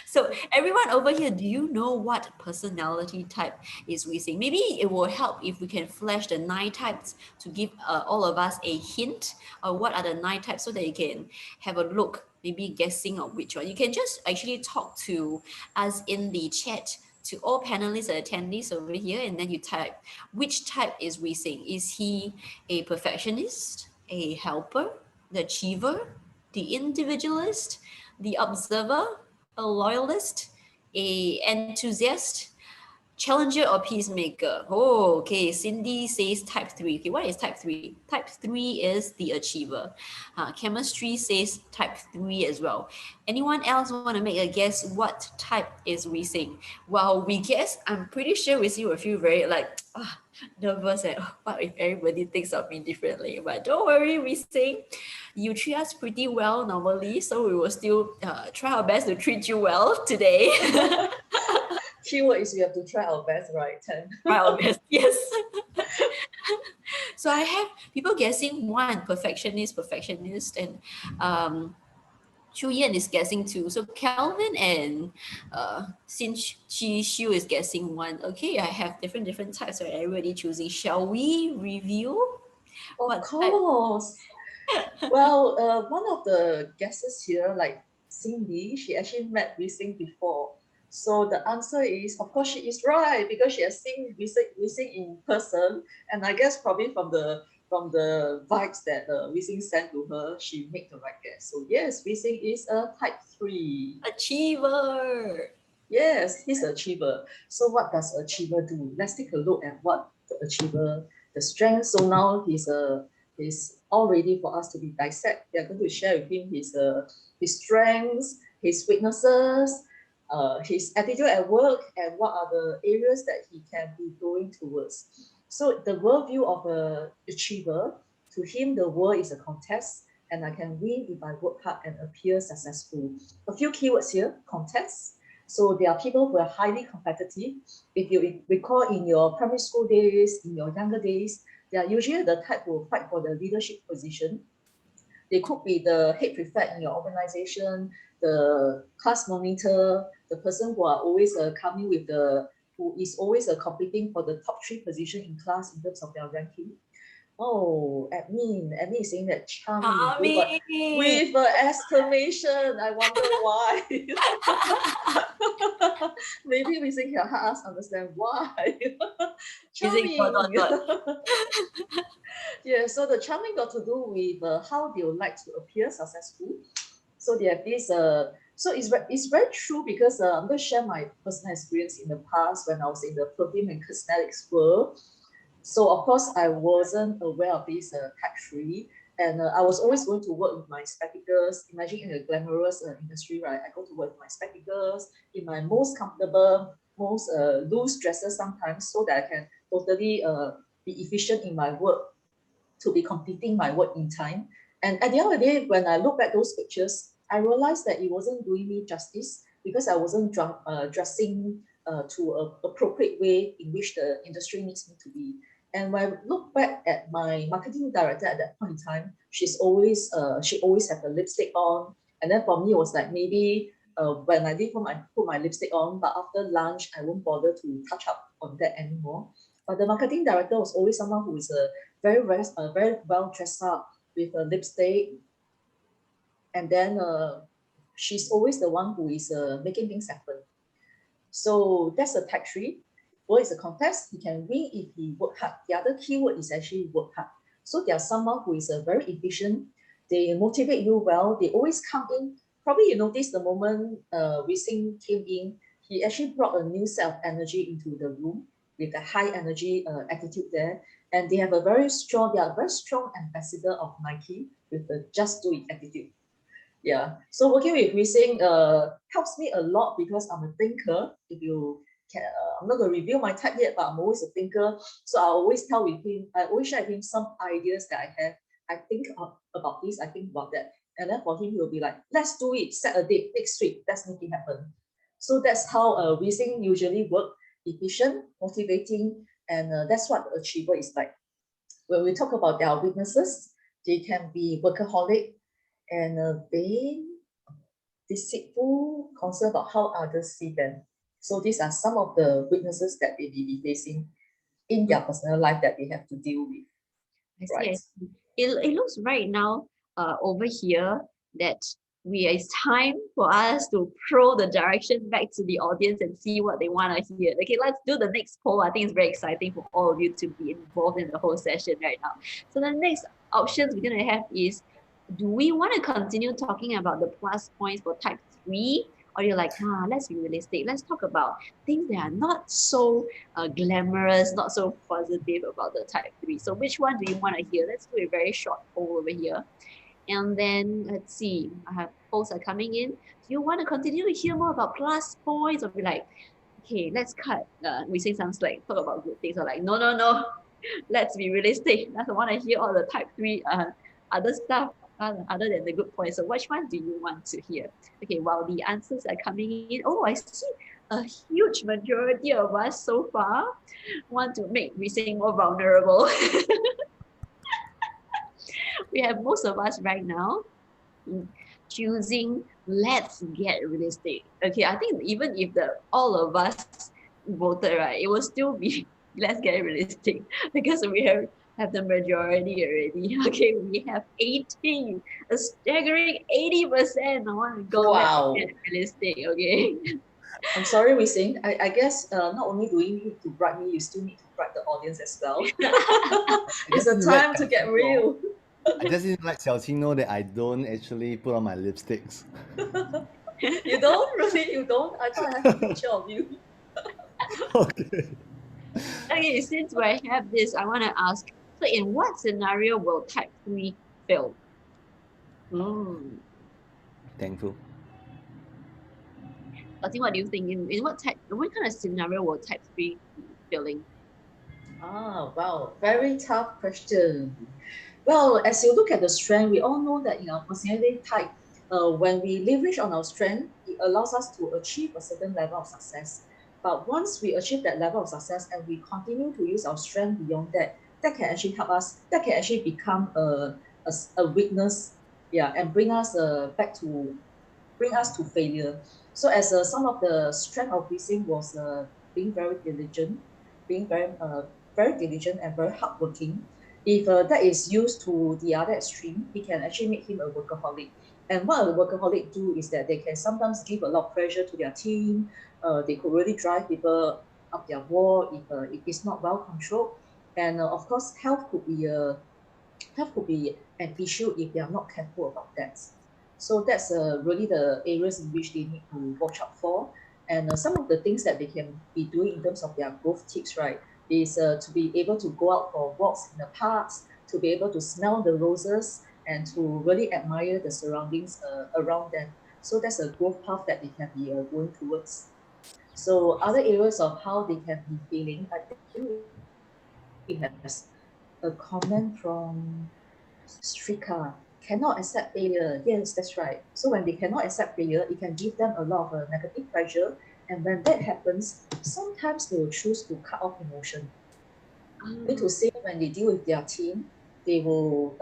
So everyone over here, do you know what personality type is we seeing? Maybe it will help if we can flash the 9 types to give all of us a hint of what are the 9 types so that you can have a look, maybe guessing of which one. You can just actually talk to us in the chat to all panelists and attendees over here, and then you type which type is we seeing. Is he a perfectionist, a helper, the achiever, the individualist, the observer, a loyalist, a enthusiast, challenger or peacemaker? Oh, okay. Cindy says type 3. Okay, what is type 3? Type 3 is the achiever. Chemistry says type 3 as well. Anyone else want to make a guess what type is we saying? While we guess, I'm pretty sure we see will feel very nervous and what if everybody thinks of me differently? But don't worry, we say you treat us pretty well normally, so we will still try our best to treat you well today. Keyword is we have to try our best, right, Tam? Try our best, yes. So I have people guessing 1, perfectionist, and Chu Yan is guessing 2. So Calvin and since Shu is guessing 1. Okay, I have different types, so everybody choosing. Shall we review Of what type? course. Well, one of the guesses here, like Cindy, she actually met Wissing before. So the answer is, of course, she is right because she has seen Wissing in person, and I guess probably from the vibes that Wissing sent to her, she made the right guess. So yes, Wissing is a type 3. Achiever. Yes, he's an achiever. So what does achiever do? Let's take a look at what the achiever, the strength. So now he's all ready for us to be dissect. We are going to share with him his strengths, his weaknesses, his attitude at work, and what are the areas that he can be going towards. So the worldview of an achiever, to him, the world is a contest, and I can win if I work hard and appear successful. A few keywords here: contest, So there are people who are highly competitive. If you recall in your primary school days, in your younger days, they are usually the type who fight for the leadership position. They could be the head prefect in your organization, the class monitor, the person who are always coming with who is always competing for the top 3 position in class in terms of their ranking. Oh, admin is saying that charming with an exclamation. I wonder why. Maybe we think can help us understand why. Charming. Yeah, so the charming got to do with how they would like to appear successful. So they have this so it's very true because I'm going to share my personal experience in the past when I was in the perfume and cosmetics world. So of course I wasn't aware of this factory, and I was always going to work with my spectacles. Imagine in a glamorous industry, right? I go to work with my spectacles in my most comfortable, most loose dresses sometimes, so that I can totally be efficient in my work, to be completing my work in time. And at the end of the day, when I look at those pictures, I realized that it wasn't doing me justice because I wasn't dressing to an appropriate way in which the industry needs me to be. And when I look back at my marketing director at that point in time, she always had a lipstick on. And then for me, it was like maybe when I leave home, I put my lipstick on, but after lunch, I won't bother to touch up on that anymore. But the marketing director was always someone who is very well dressed up with a lipstick, and then she's always the one who is making things happen. So that's a tech tree. What is a contest? He can win if he work hard. The other keyword is actually work hard. So there's someone who is very efficient. They motivate you well. They always come in. Probably you notice the moment Wissing came in, he actually brought a new set of energy into the room with a high energy attitude there. And they are a very strong ambassador of Nike with the just do it attitude. Yeah. So working with Wissing helps me a lot because I'm a thinker. If you can, I'm not going to reveal my type yet, but I'm always a thinker. So I always share with him some ideas that I have. I think about this, I think about that. And then for him, he'll be like, let's do it, set a date next week, let's make it happen. So that's how Wissing usually work, efficient, motivating, and that's what the achiever is like. When we talk about their weaknesses, they can be workaholic and vain, deceitful, concerned about how others see them. So these are some of the weaknesses that they may be facing in their personal life that they have to deal with. I see. Right? It looks right now over here that it's time for us to throw the direction back to the audience and see what they want to hear. Okay, let's do the next poll. I think it's very exciting for all of you to be involved in the whole session right now. So the next options we're going to have is, do we want to continue talking about the plus points for type 3? Or you're like, let's be realistic. Let's talk about things that are not so glamorous, not so positive about the type 3. So which one do you want to hear? Let's do a very short poll over here. And then let's see, I have polls are coming in. Do you want to continue to hear more about plus points, or be like, okay, let's cut. We say some like talk about good things, or like, no, let's be realistic. I don't want to hear all the type 3 other stuff other than the good points. So which one do you want to hear? Okay, while the answers are coming in, I see a huge majority of us so far want to make Wissing more vulnerable. We have most of us right now choosing let's get realistic. Okay, I think even if all of us voted, right, it will still be let's get realistic because we have the majority already. Okay, we have 80, a staggering 80%. I want to go let's get realistic. Okay. I'm sorry, Wissing. I guess not only do you need to bribe me, you still need to bribe the audience as well. It's a time to get real. I just didn't let Xiaoqing know that I don't actually put on my lipsticks. You don't? Really? You don't? I thought I have a picture of you. Okay. Okay, since we have this, I want to ask, so in what scenario will type 3 fail? Thankful. I think, what do you think? In what kind of scenario will type 3 be failing? Wow, very tough question. Well, as you look at the strength, we all know that in our personality type, when we leverage on our strength, it allows us to achieve a certain level of success. But once we achieve that level of success and we continue to use our strength beyond that, that can actually help us, that can actually become a weakness, yeah, and bring us to failure. So as some of the strength of Lee was being very diligent, being very diligent and very hardworking. If that is used to the other extreme, it can actually make him a workaholic. And what a workaholic do is that they can sometimes give a lot of pressure to their team. They could really drive people up their wall if it's not well controlled. And of course, health could be an issue if they are not careful about that. So that's really the areas in which they need to watch out for. And some of the things that they can be doing in terms of their growth tips, right, is to be able to go out for walks in the parks, to be able to smell the roses, and to really admire the surroundings around them. So that's a growth path that they can be going towards. So other areas of how they can be feeling, I think we have a comment from Strika. Cannot accept failure. Yes, that's right. So when they cannot accept failure, it can give them a lot of negative pressure. And when that happens, sometimes they will choose to cut off emotion. Mean to say when they deal with their team, they will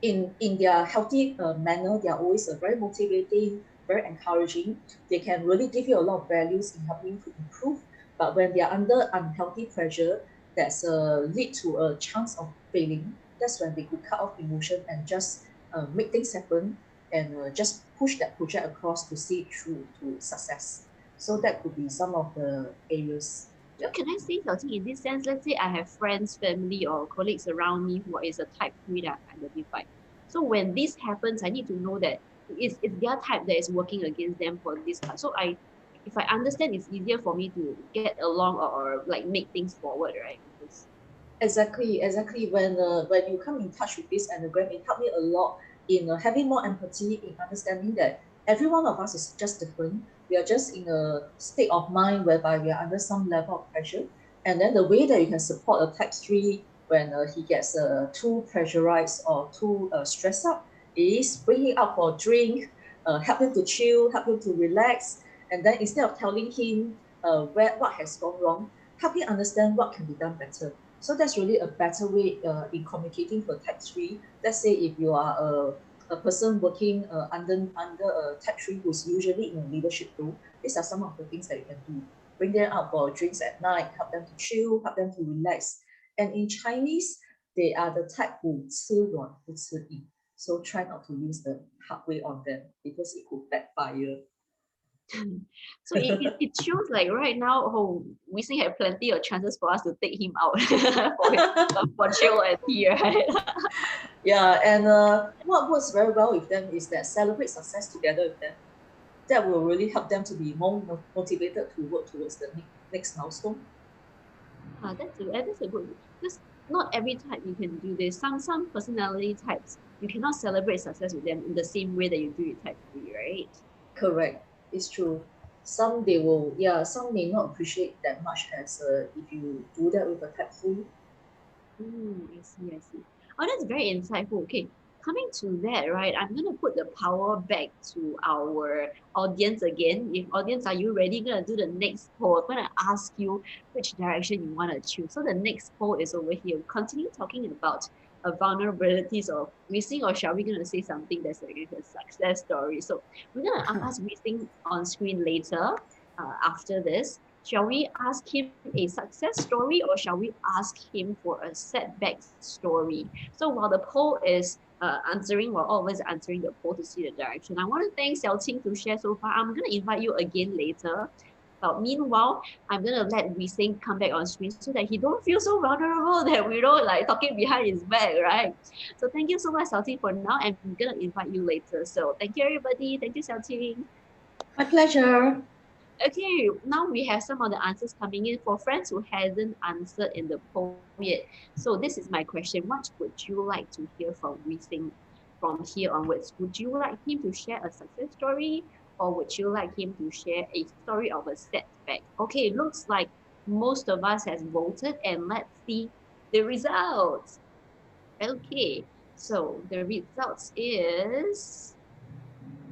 in their healthy manner, they are always very motivating, very encouraging. They can really give you a lot of values in helping you to improve. But when they are under unhealthy pressure, that's lead to a chance of failing. That's when they could cut off emotion and just make things happen and just push that project across to see it through to success. So that could be some of the areas. So can I say, Xiaoqing, in this sense, let's say I have friends, family, or colleagues around me who is a type 3 that I've identified. So when this happens, I need to know that it's their type that is working against them for this part. So if I understand, it's easier for me to get along or like make things forward, right? Because Exactly. When you come in touch with this anagram, it helped me a lot in having more empathy, in understanding that every one of us is just different. We are just in a state of mind whereby we are under some level of pressure. And then the way that you can support a type 3 when he gets too pressurized or too stressed out is bring him out for a drink, help him to chill, help him to relax. And then instead of telling him what has gone wrong, help him understand what can be done better. So that's really a better way in communicating for type 3. Let's say if you are a person working under a type 3 who's usually in a leadership role, these are some of the things that you can do. Bring them out for drinks at night, help them to chill, help them to relax. And in Chinese, they are the type who 吃软不吃硬. So try not to use the hard way on them because it could backfire. so it shows like right now, oh, we still have plenty of chances for us to take him out for chill and tea, right? Yeah, and what works very well with them is that celebrate success together with them. That will really help them to be more motivated to work towards the next milestone. That's a good, because not every type you can do this. Some personality types you cannot celebrate success with them in the same way that you do with type 3, right? Correct, it's true. Some may not appreciate that much as if you do that with a type 3. I see. Oh, that's very insightful. Okay, coming to that, right? I'm gonna put the power back to our audience again. If audience, are you ready? Gonna do the next poll. I'm gonna ask you which direction you want to choose. So the next poll is over here. Continue talking about vulnerabilities of Wissing, or shall we gonna say something that's like a success story? So we're gonna ask Wissing on screen later. After this, shall we ask him a success story or shall we ask him for a setback story? So while the poll is answering, while all of us are answering the poll to see the direction, I want to thank Xiaoqing to share so far. I'm going to invite you again later. But meanwhile, I'm going to let Wissing come back on screen so that he don't feel so vulnerable that we don't like talking behind his back, right? So thank you so much, Xiaoqing, for now. I'm going to invite you later. So thank you, everybody. Thank you, Xiaoqing. My pleasure. Okay, now we have some of the answers coming in for friends who hasn't answered in the poll yet. So this is my question. What would you like to hear from Wissing from here onwards? Would you like him to share a success story or would you like him to share a story of a setback? Okay, looks like most of us has voted and let's see the results. Okay, so the results is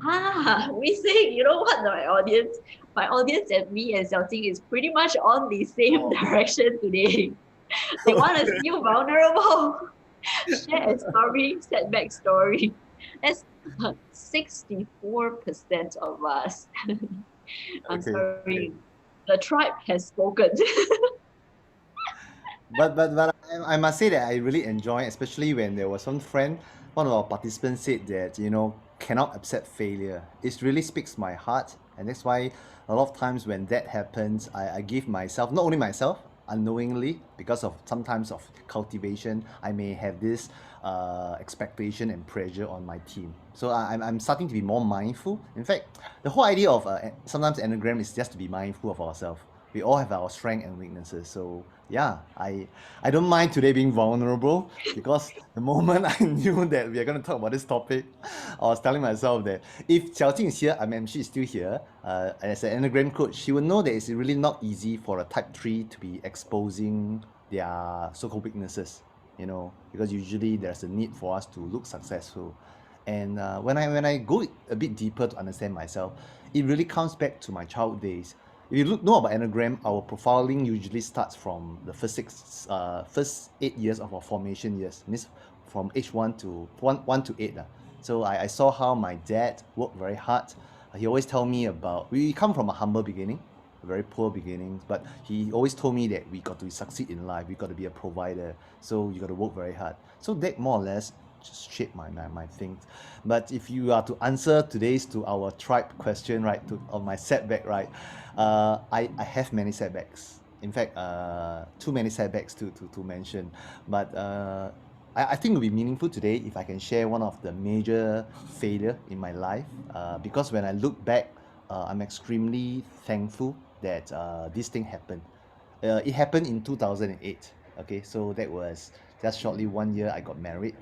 We say, you know what, my audience and me and Xiaoqing is pretty much on the same direction today. They want to see you vulnerable. Share a story, setback story. That's 64% of us. I'm Okay. sorry. The tribe has spoken. But I must say that I really enjoy, especially when there was one of our participants said that, cannot accept failure. It really speaks my heart, and that's why a lot of times when that happens, I give myself, not only myself, unknowingly, because of sometimes of cultivation, I may have this expectation and pressure on my team. So I'm starting to be more mindful. In fact, the whole idea of sometimes Enneagram is just to be mindful of ourselves. We all have our strengths and weaknesses. So yeah, I don't mind today being vulnerable, because the moment I knew that we are going to talk about this topic, I was telling myself that if Xiaoqing is here, I mean, she is still here, as an Enneagram coach, she will know that it's really not easy for a type 3 to be exposing their so-called weaknesses, because usually there's a need for us to look successful. And when I go a bit deeper to understand myself, it really comes back to my childhood days. If you know about Enneagram, our profiling usually starts from the first 8 years of our formation years, means from age 1 to 8. So I saw how my dad worked very hard. He always tell me about, we come from a humble beginning, very poor beginnings, but he always told me that we got to succeed in life, we got to be a provider, so you got to work very hard. So that more or less just shape my things. But if you are to answer today's to our tribe question, right, on my setback, right, I have many setbacks. In fact, too many setbacks to mention. But I think it will be meaningful today if I can share one of the major failure in my life. Because when I look back, I'm extremely thankful that this thing happened. It happened in 2008. Okay, so that was just shortly 1 year I got married.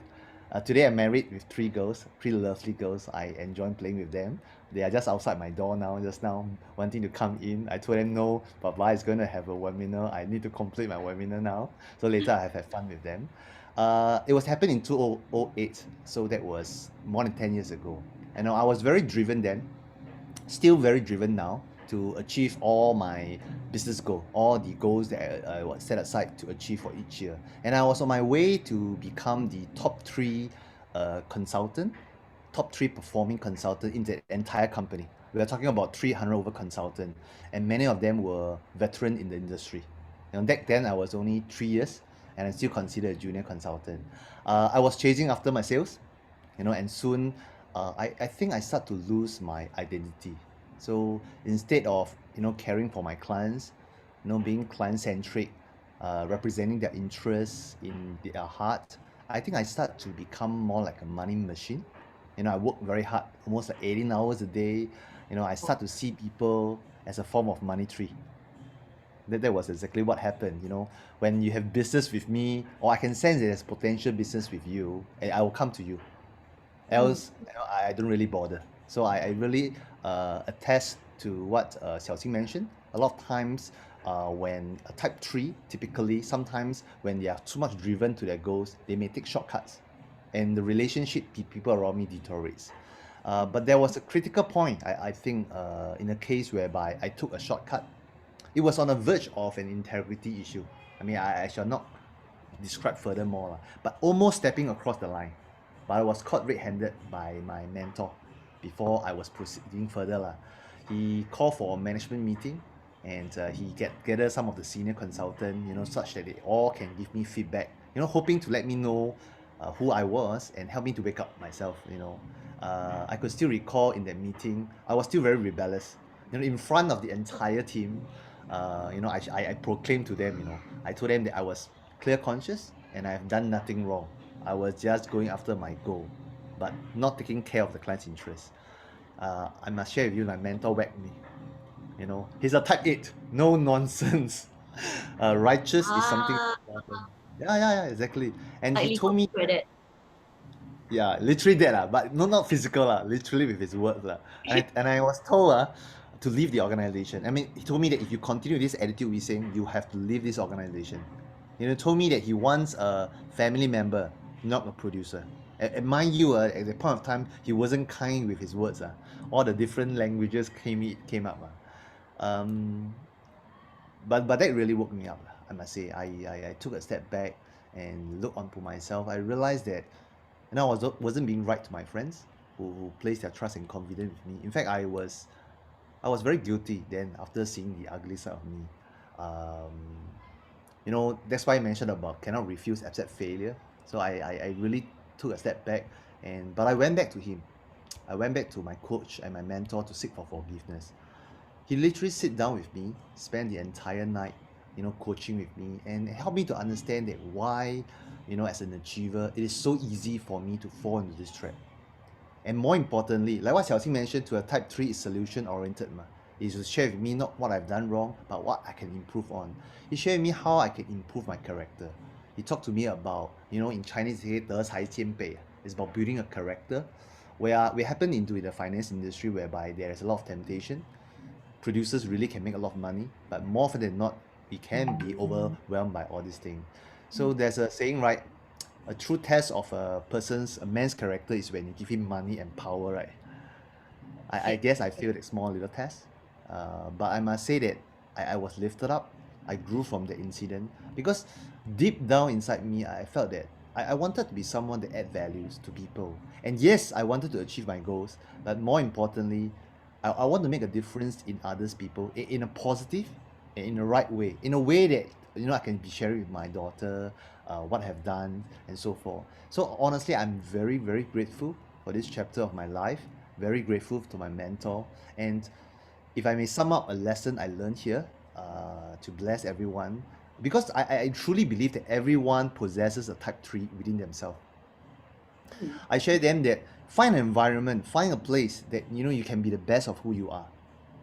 Today I'm married with 3 girls, 3 lovely girls. I enjoy playing with them. They are just outside my door now, just now, wanting to come in. I told them no, Papa is going to have a webinar. I need to complete my webinar now. So later I have had fun with them. It was happened in 2008, so that was more than 10 years ago. And I was very driven then, still very driven now, to achieve all my business goal, all the goals that I was set aside to achieve for each year. And I was on my way to become the top 3 consultant, top 3 performing consultant in the entire company. We are talking about 300 over consultants, and many of them were veteran in the industry. Back then I was only 3 years, and I'm still considered a junior consultant. I was chasing after my sales, and soon I think I start to lose my identity. So instead of caring for my clients, being client centric, representing their interests in their heart, I think I start to become more like a money machine. I work very hard, almost like 18 hours a day. I start to see people as a form of money tree. That was exactly what happened. When you have business with me, or I can sense there's potential business with you, and I will come to you. Else, I don't really bother. So I really attest to what Xiaoqing mentioned. A lot of times, when a type 3, typically, sometimes when they are too much driven to their goals, they may take shortcuts, and the relationship people around me deteriorates. But there was a critical point, I think, in a case whereby I took a shortcut. It was on the verge of an integrity issue. I mean, I shall not describe furthermore, but almost stepping across the line. But I was caught red-handed by my mentor before I was proceeding further. He called for a management meeting, and he gathered some of the senior consultants, such that they all can give me feedback, hoping to let me know who I was and help me to wake up myself. I could still recall in that meeting, I was still very rebellious. In front of the entire team, I proclaimed to them, I told them that I was clear conscious and I have done nothing wrong. I was just going after my goal, but not taking care of the client's interest. I must share with you, my mentor whacked me. He's a type 8, no nonsense. Righteous is something important. Yeah, exactly. And he Slightly told me, credit. yeah, literally that, but not physical, literally with his words. And I was told to leave the organization. I mean, he told me that if you continue this attitude we're saying, you have to leave this organization. He told me that he wants a family member, not a producer. And mind you, at the point of time, he wasn't kind with his words. All the different languages came up. But that really woke me up, I must say. I took a step back and looked onto myself. I realized that wasn't being right to my friends who placed their trust and confidence with me. In fact, I was very guilty then after seeing the ugly side of me. Um, that's why I mentioned about cannot refuse accept failure. So I really took a step back, but I went back to him. I went back to my coach and my mentor to seek for forgiveness. He literally sit down with me, spend the entire night, coaching with me and help me to understand that why, as an achiever, it is so easy for me to fall into this trap. And more importantly, like what Xiaoqing mentioned, to a type 3 is solution oriented. Is to share with me not what I've done wrong, but what I can improve on. He shared with me how I can improve my character. He talked to me about, in Chinese, they say 德才兼备. It's about building a character. We happen into the finance industry whereby there is a lot of temptation. Producers really can make a lot of money, but more often than not, we can be overwhelmed by all these things. So there's a saying, right? A true test of a man's character is when you give him money and power, right? I guess I failed that small little test. But I must say that I was lifted up. I grew from the incident because deep down inside me, I felt that I wanted to be someone that add values to people. And yes, I wanted to achieve my goals, but more importantly, I want to make a difference in others people in a positive and in the right way, in a way that I can be sharing with my daughter what I have done and so forth. So honestly, I'm very, very grateful for this chapter of my life, very grateful to my mentor. And if I may sum up a lesson I learned here to bless everyone, because I truly believe that everyone possesses a type 3 within themselves. I share them that find an environment, find a place that you can be the best of who you are,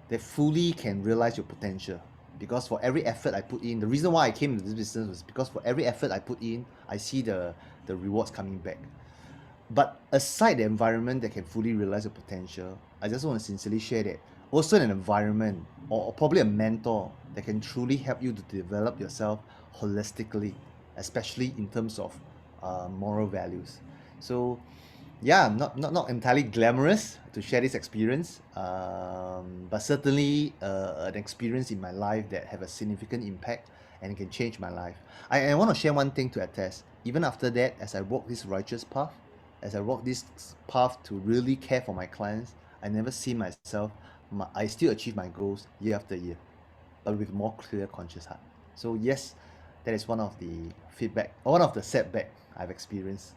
that fully can realize your potential. Because for every effort I put in, the reason why I came into this business was because for every effort I put in, I see the rewards coming back. But aside the environment that can fully realize your potential, I just want to sincerely share that also an environment or probably a mentor that can truly help you to develop yourself holistically, especially in terms of moral values. So yeah, not entirely glamorous to share this experience, but certainly an experience in my life that have a significant impact and can change my life. I want to share one thing to attest. Even after that, as I walk this righteous path, as I walk this path to really care for my clients, I never see myself. I still achieve my goals year after year, but with more clear, conscious heart. So yes, that is one of the feedback, or one of the setback I've experienced.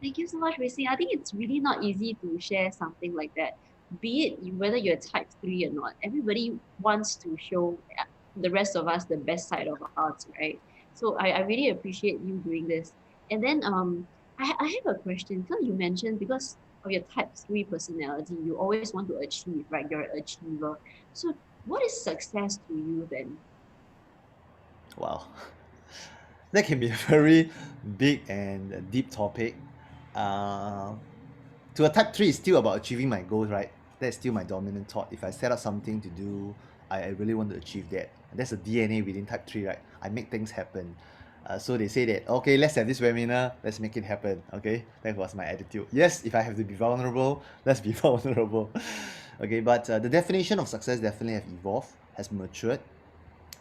Thank you so much, Racing. I think it's really not easy to share something like that. Be it whether you're type 3 or not, everybody wants to show the rest of us the best side of ours, right? So I really appreciate you doing this. And then I have a question. So you mentioned because of your type 3 personality, you always want to achieve, right? You're an achiever. So what is success to you then? Wow, that can be a very big and deep topic. To a type 3, it's still about achieving my goals, right? That's still my dominant thought. If I set up something to do, I really want to achieve that. That's a DNA within type 3, right? I make things happen. So they say that, okay, let's have this webinar, let's make it happen. Okay, that was my attitude. Yes, if I have to be vulnerable, let's be vulnerable. Okay, but the definition of success definitely have evolved, has matured.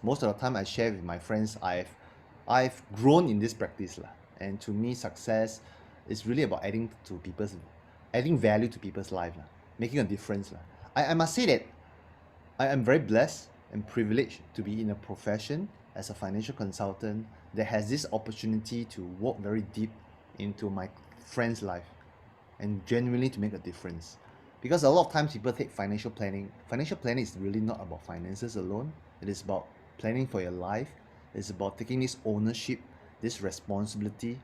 Most of the time I share with my friends, I've grown in this practice lah. And to me, success is really about adding value to people's life lah, making a difference lah. I must say that I am very blessed and privileged to be in a profession as a financial consultant that has this opportunity to walk very deep into my friend's life and genuinely to make a difference. Because a lot of times people take financial planning. Financial planning is really not about finances alone. It is about planning for your life. It's about taking this ownership, this responsibility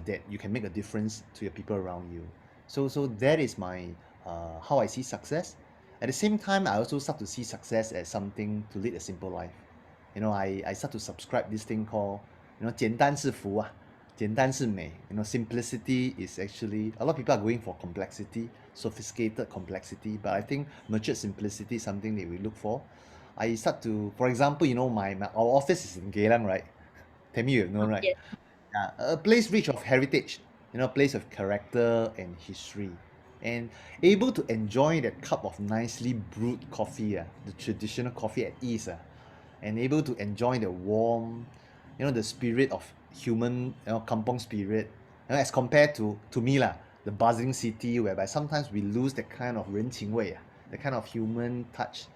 that you can make a difference to your people around you. So that is my how I see success. At the same time, I also start to see success as something to lead a simple life. I start to subscribe this thing called 简单是福啊，简单是美. Simplicity is actually a lot of people are going for complexity, sophisticated complexity, but I think matured simplicity is something that we look for. I start to, for example, our office is in Geylang, right? Tell me you know, right? Yes. A place rich of heritage. a place of character and history, and able to enjoy that cup of nicely brewed coffee, the traditional coffee at ease, and able to enjoy the warm, the spirit of human, kampong spirit, as compared to me lah, the buzzing city whereby sometimes we lose that kind of 人情味, the kind of human touch.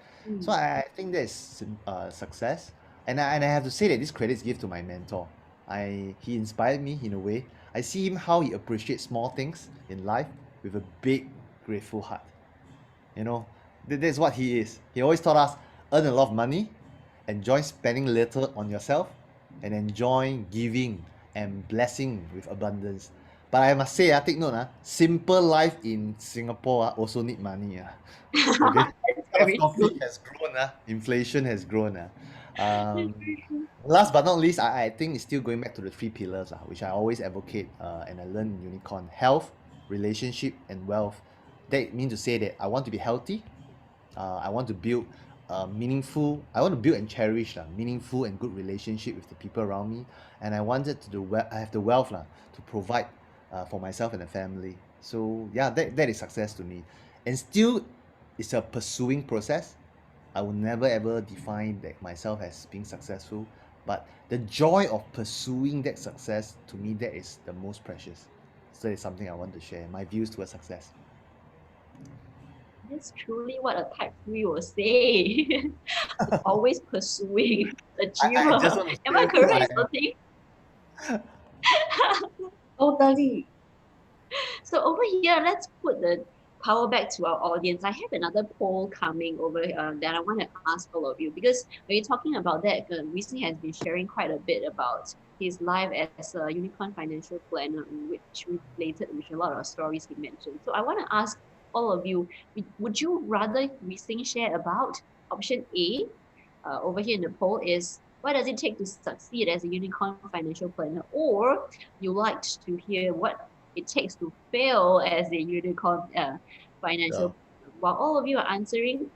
So I think that's success, and I have to say that this credit is given to my mentor. He inspired me in a way. I see him how he appreciates small things in life with a big grateful heart. That's what he is. He always taught us, earn a lot of money, enjoy spending little on yourself, and enjoy giving and blessing with abundance. But I must say, take note, simple life in Singapore also need money. Okay? Because coffee has grown, inflation has grown. Last but not least, I think it's still going back to the three pillars, which I always advocate and I learn in Unicorn: health, relationship, and wealth. That means to say that I want to be healthy. I want to build I want to build and cherish meaningful and good relationship with the people around me, and I wanted I have the wealth to provide for myself and the family. So yeah, that is success to me, and still, it's a pursuing process. I will never ever define that myself as being successful, but the joy of pursuing that success, to me, that is the most precious. So it's something I want to share, my views towards success. That's truly what a type 3 will say. Always pursuing, achiever. Am I correct, Sophie? Totally. So over here, let's put the power back to our audience. I have another poll coming over that I want to ask all of you, because when you're talking about that, Wesley has been sharing quite a bit about his life as a unicorn financial planner, which related with a lot of stories he mentioned. So I want to ask all of you, would you rather Wesley share about option A, over here in the poll, is what does it take to succeed as a unicorn financial planner, or you liked to hear what it takes to fail as a unicorn financial. While all of you are answering,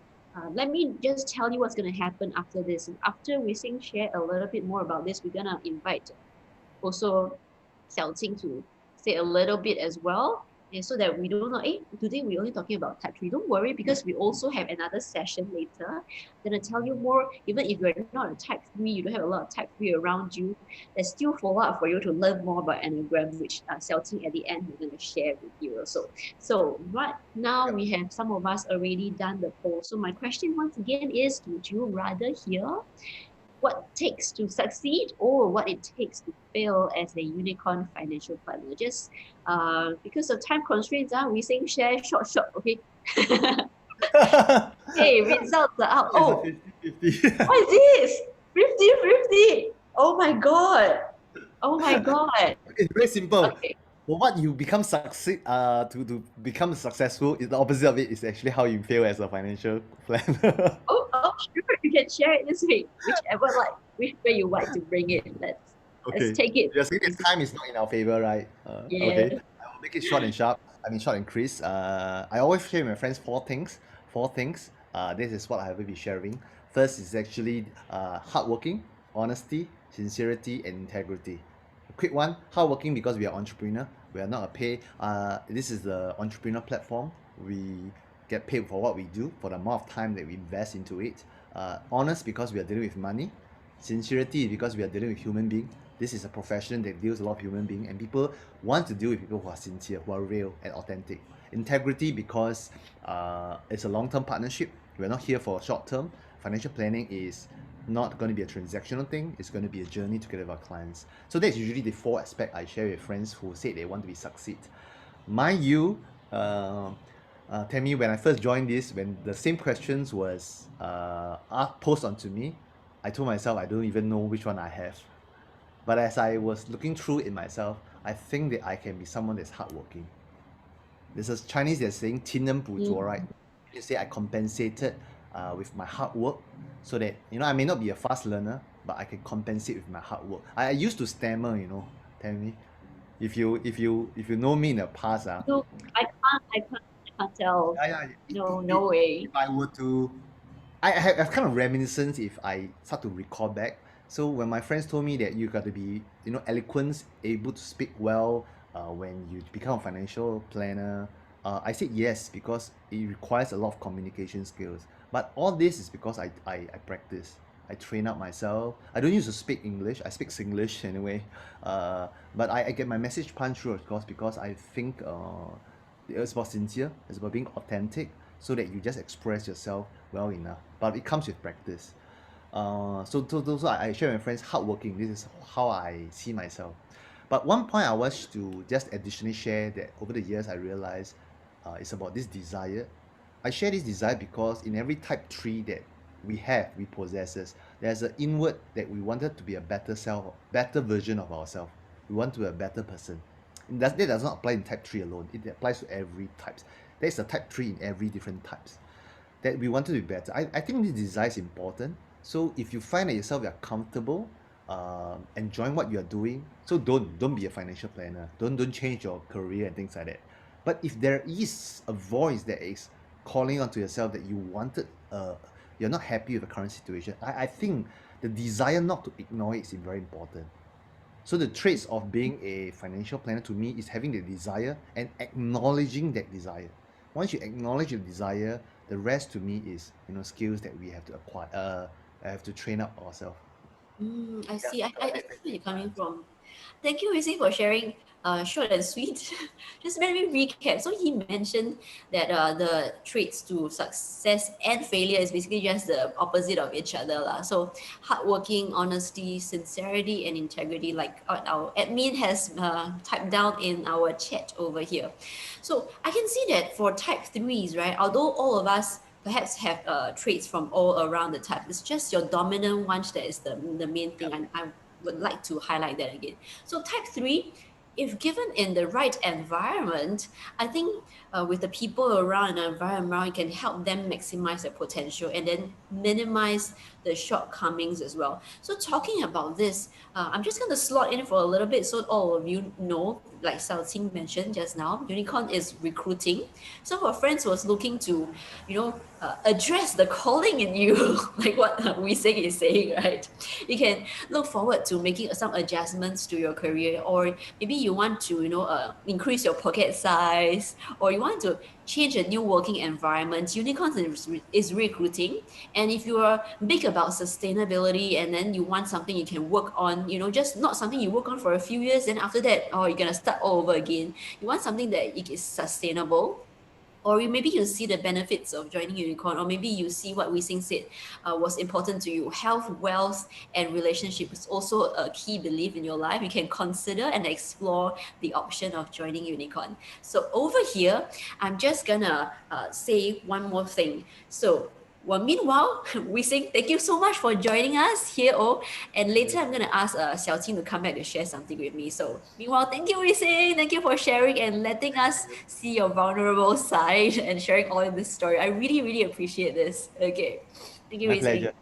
let me just tell you what's going to happen after this. After we share a little bit more about this, we're going to invite also Xiaoqing to say a little bit as well. And so that we don't know, today we're only talking about type 3. Don't worry, because we also have another session later. I'm going to tell you more. Even if you're not a type 3, you don't have a lot of type 3 around you, there's still follow-up for you to learn more about Enneagram, which Xiaoqing at the end we're going to share with you also. So right now we have some of us already done the poll. So my question once again is, would you rather hear what it takes to succeed or what it takes to fail as a unicorn financial planner? Just because of time constraints, we share short, okay? Hey, results are out. Oh, 50-50. What is this? 50-50. Oh my God. Oh my God. It's very simple. Okay. Well, what you become to become successful is the opposite of it. Is actually how you fail as a financial planner. Oh, sure. You can share it this week. Which way you like to bring it. Let's take it. You're saying that time is not in our favor, right? Yeah. Okay. I will make it short and sharp. Short and crisp. I always share with my friends four things. This is what I will be sharing. First is actually hardworking, honesty, sincerity, and integrity. A quick one: hardworking because we are entrepreneur. We are not a pay. This is the entrepreneur platform. We get paid for what we do, for the amount of time that we invest into it. Honest because we are dealing with money. Sincerity because we are dealing with human beings. This is a profession that deals a lot of human beings, and people want to deal with people who are sincere, who are real and authentic. Integrity because it's a long-term partnership. We're not here for short-term. Financial planning is not going to be a transactional thing. It's going to be a journey together with our clients. So that's usually the four aspects I share with friends who say they want to be succeed. Mind you, Tammy, when I first joined this, when the same questions was posed onto me, I told myself I don't even know which one I have. But as I was looking through it myself, I think that I can be someone that's hardworking. There's a Chinese that's saying 勤能补拙, right? You say I compensated with my hard work, so that I may not be a fast learner, but I can compensate with my hard work. I used to stammer, Tammy. If you know me in the past, so I can't tell. No way. If I were to, I have kind of reminiscence if I start to recall back. So when my friends told me that you got to be, eloquent, able to speak well, when you become a financial planner? I said yes because it requires a lot of communication skills. But all this is because I practice. I train up myself. I don't use to speak English. I speak Singlish anyway. But I get my message punched through, of course, because I think it's about sincere. It's about being authentic, so that you just express yourself well enough. But it comes with practice. So I share with my friends hardworking. This is how I see myself. But one point I wish to just additionally share that over the years I realized it's about this desire. I share this desire because in every type 3 that we possesses, there's an inward that we wanted to be a better self, better version of ourselves. We want to be a better person. And that does not apply in type 3 alone. It applies to every types. There's a type 3 in every different types. That we want to be better. I think this desire is important. So if you find that yourself you're comfortable, enjoying what you're doing, so don't be a financial planner. Don't change your career and things like that. But if there is a voice that is calling onto yourself that you wanted, you're not happy with the current situation, I think the desire not to ignore it is very important. So the traits of being a financial planner to me is having the desire and acknowledging that desire. Once you acknowledge your desire, the rest to me is skills that we have to acquire, have to train up ourselves. I see. I see where you're coming from. Thank you, Rizzy, for sharing short and sweet. Just let me recap. So he mentioned that the traits to success and failure is basically just the opposite of each other. So hardworking, honesty, sincerity, and integrity, like our admin has typed down in our chat over here. So I can see that for type 3s, right, although all of us perhaps have traits from all around the type, it's just your dominant one that is the main thing. And I would like to highlight that again. So type 3, if given in the right environment, I think with the people around and the environment, you can help them maximize their potential and then minimize the shortcomings as well. So talking about this, I'm just going to slot in for a little bit so all of you know, like Xiao Qing mentioned just now, Unicorn is recruiting. So our friends was looking to, address the calling in you, like what we say is saying, right? You can look forward to making some adjustments to your career, or maybe you want to, increase your pocket size, or you want to change a new working environment. Unicorns is recruiting, and if you are big about sustainability and then you want something you can work on, just not something you work on for a few years, then after that, you're gonna start all over again. You want something that is sustainable, or maybe you see the benefits of joining Unicorn, or maybe you see what Wei Sing said was important to you. Health, wealth, and relationship is also a key belief in your life. You can consider and explore the option of joining Unicorn. So over here, I'm just gonna say one more thing. So meanwhile, Wei Sing, thank you so much for joining us here. And later I'm going to ask Xiao Qing to come back to share something with me. So meanwhile, thank you, Wei Sing. Thank you for sharing and letting us see your vulnerable side and sharing all of this story. I really, really appreciate this. Okay. Thank you, My Wei Sing. pleasure.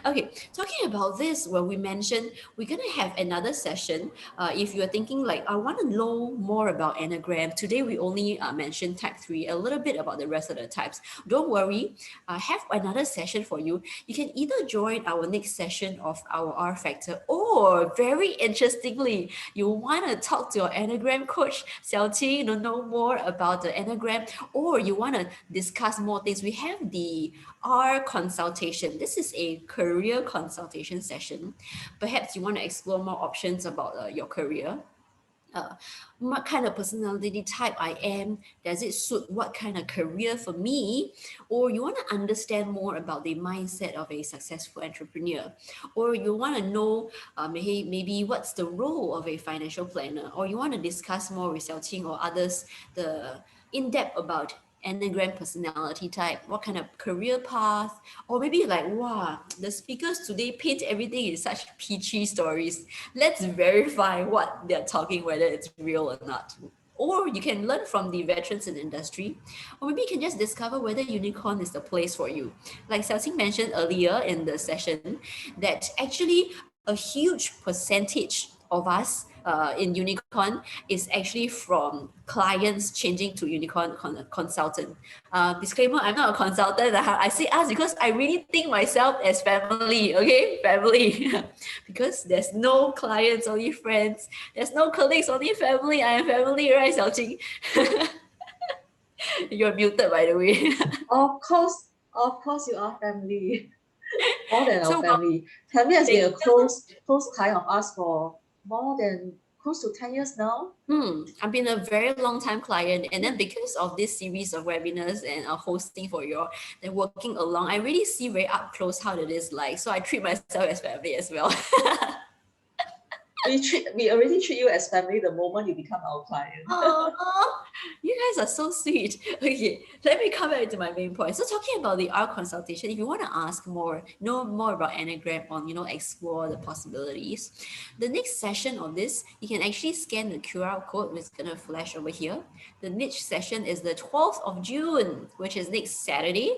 Okay, talking about this, well, we mentioned we're going to have another session. If you're thinking like, I want to know more about Enneagram, today we only mentioned type 3, a little bit about the rest of the types. Don't worry, I have another session for you. You can either join our next session of our R Factor, or very interestingly, you want to talk to your Enneagram coach, Xiao Qing, to know more about the Enneagram, or you want to discuss more things. We have the R consultation. This is a career consultation session. Perhaps you want to explore more options about your career. What kind of personality type I am, does it suit what kind of career for me, or you want to understand more about the mindset of a successful entrepreneur, or you want to know maybe what's the role of a financial planner, or you want to discuss more with Xiao Qing or others the in-depth about Enneagram personality type, what kind of career path, or maybe like, wow, the speakers today paint everything in such peachy stories. Let's verify what they're talking, whether it's real or not. Or you can learn from the veterans in the industry, or maybe you can just discover whether Unicorn is the place for you. Like Xiao Qing mentioned earlier in the session, that actually a huge percentage of us in unicorn is actually from clients changing to unicorn consultant. Disclaimer, I'm not a consultant. I say us because I really think myself as family, okay? Family. Because there's no clients, only friends. There's no colleagues, only family. I am family, right, Xiaoqing? You're muted, by the way. Of course you are family. More than our So, family. Family has been a close kind of us for more than close to 10 years now. I've been a very long time client, and then because of this series of webinars and hosting for you all, then working along, I really see very up close how it is like. So I treat myself as family as well. We already treat you as family the moment you become our client. Oh, you guys are so sweet. Okay, let me come back to my main point. So talking about the art consultation, if you want to ask more, know more about Anagram on, explore the possibilities, the next session of this, you can actually scan the QR code, which is going to flash over here. The next session is the 12th of June, which is next Saturday.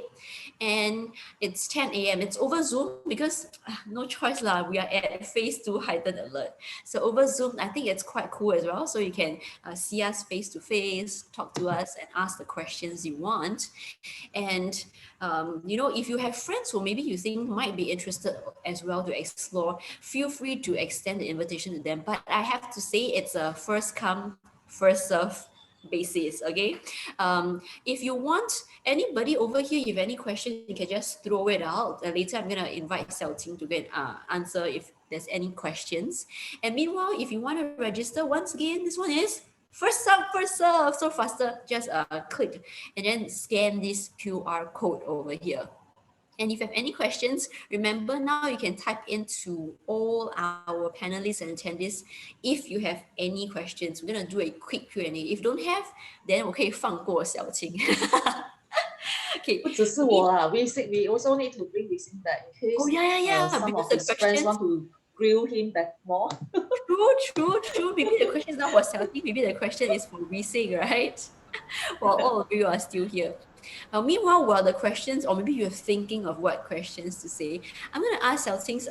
And it's 10 a.m. It's over Zoom because no choice lah. We are at phase 2 heightened alert. So over Zoom, I think it's quite cool as well. So you can see us face to face, talk to us, and ask the questions you want. And if you have friends who maybe you think might be interested as well to explore, feel free to extend the invitation to them. But I have to say it's a first come, first serve basis. Okay, if you want anybody over here, if any question, you can just throw it out. Later I'm gonna invite Xiaoqing to get answer if there's any questions. And meanwhile, if you want to register, once again, this one is first come, first serve. So faster, just click and then scan this QR code over here. And if you have any questions, remember now you can type into all our panelists and attendees if you have any questions. We're going to do a quick Q&A. If you don't have, then 我可以放过小青。Okay. 不只是我啦, we also need to bring this in back in case some because of his friends want to grill him back more. True. Maybe the question is not for Xiaoqing, maybe the question is for Rising, right? Well, all of you are still here. Meanwhile, while the questions, or maybe you're thinking of what questions to say, I'm going to ask Xiaoqing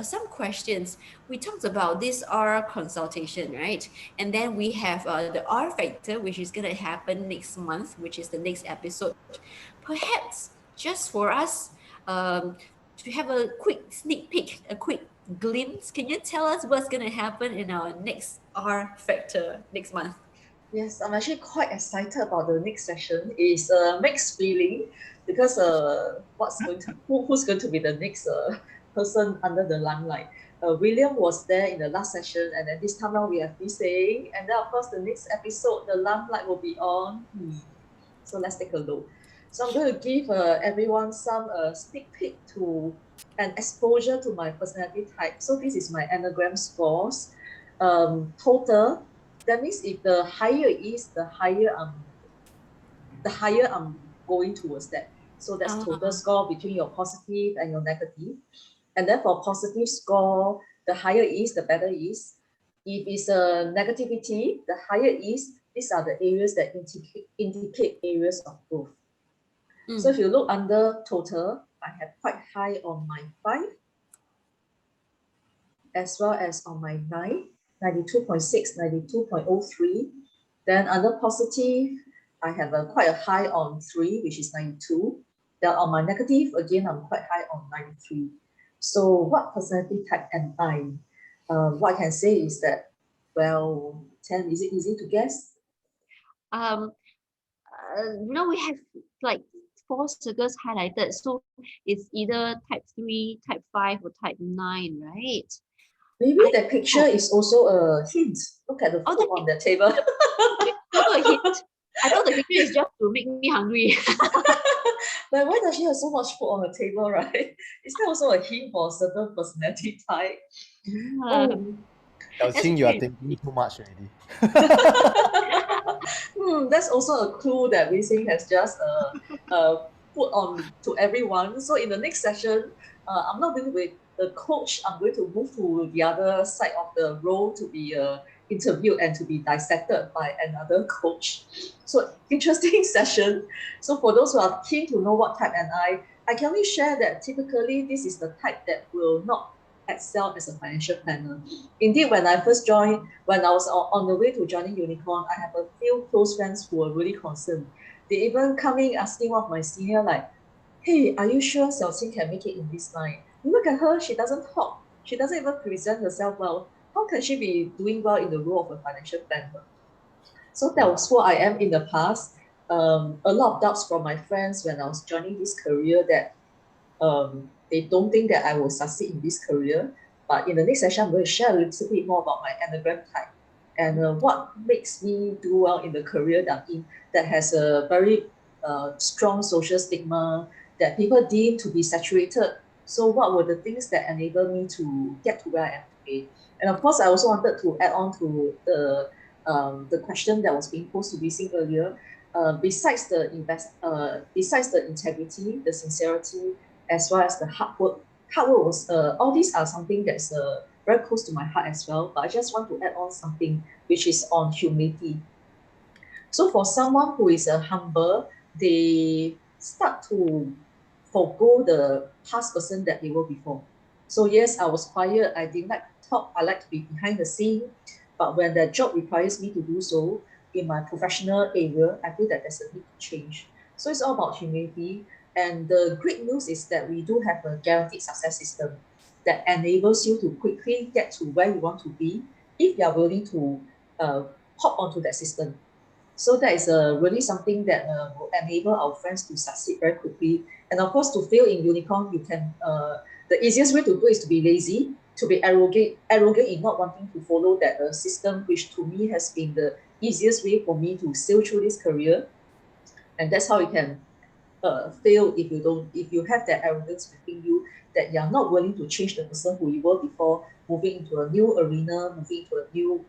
some questions. We talked about this R consultation, right? And then we have the R factor, which is going to happen next month, which is the next episode. Perhaps just for us to have a quick sneak peek, a quick glimpse, can you tell us what's going to happen in our next R factor next month? Yes, I'm actually quite excited about the next session. It's a mixed feeling because who's going to be the next person under the limelight? William was there in the last session, and then this time around we have Bising, and then of course the next episode the limelight will be on. So let's take a look. So I'm going to give everyone some sneak peek to an exposure to my personality type. So this is my Enneagram scores. Total. That means if the higher it is, the higher I'm going towards that. So that's total score between your positive and your negative. And then for positive score, the higher it is, the better it is. If it's a negativity, the higher it is. These are the areas that indicate areas of growth. So if you look under total, I have quite high on my 5, as well as on my 9. 92.6, 92.03. Then under positive, I have quite a high on 3, which is 92. Then on my negative, again, I'm quite high on 93. So what personality type am I? What I can say is that, well, Tam, is it easy to guess? We have like 4 circles highlighted. So it's either type 3, type 5, or type 9, right? Maybe that picture is also a hint. Look at the food on the table. Also a hint. I thought the picture is just to make me hungry. But why does she have so much food on the table, right? Is that also a hint for a certain personality type? Xiaoqing, you are thinking too much already. That's also a clue that Rising has just put on to everyone. So in the next session, I'm not going to be the coach. I'm going to move to the other side of the role to be interviewed and to be dissected by another coach. So interesting session. So for those who are keen to know what type am I can only share that typically this is the type that will not excel as a financial planner. Indeed, when I first joined, when I was on the way to joining Unicorn, I have a few close friends who were really concerned. They even come in asking one of my senior, like, hey, are you sure Xiaoqing can make it in this line? Look at her, she doesn't talk. She doesn't even present herself well. How can she be doing well in the role of a financial planner? So that was who I am in the past. A lot of doubts from my friends when I was joining this career that they don't think that I will succeed in this career. But in the next session, I'm going to share a little bit more about my Enneagram type and what makes me do well in the career that I'm in that has a very strong social stigma that people deem to be saturated. So what were the things that enable me to get to where I am today? And of course, I also wanted to add on to the question that was being posed to Bing earlier. Besides the integrity, the sincerity, as well as the hard work. Hard work was all these are something that's very close to my heart as well. But I just want to add on something which is on humility. So for someone who is humble, they start to forgo the past person that they were before. So yes, I was quiet. I didn't like to talk. I like to be behind the scene. But when the job requires me to do so in my professional area, I feel that there's a need to change. So it's all about humility. And the great news is that we do have a guaranteed success system that enables you to quickly get to where you want to be if you are willing to hop onto that system. So that is really something that will enable our friends to succeed very quickly. And of course, to fail in Unicorn, you can the easiest way to do is to be lazy, to be arrogant in not wanting to follow that system, which to me has been the easiest way for me to sail through this career. And that's how you can fail if you have that arrogance within you that you're not willing to change the person who you were before, moving into a new arena, moving into a new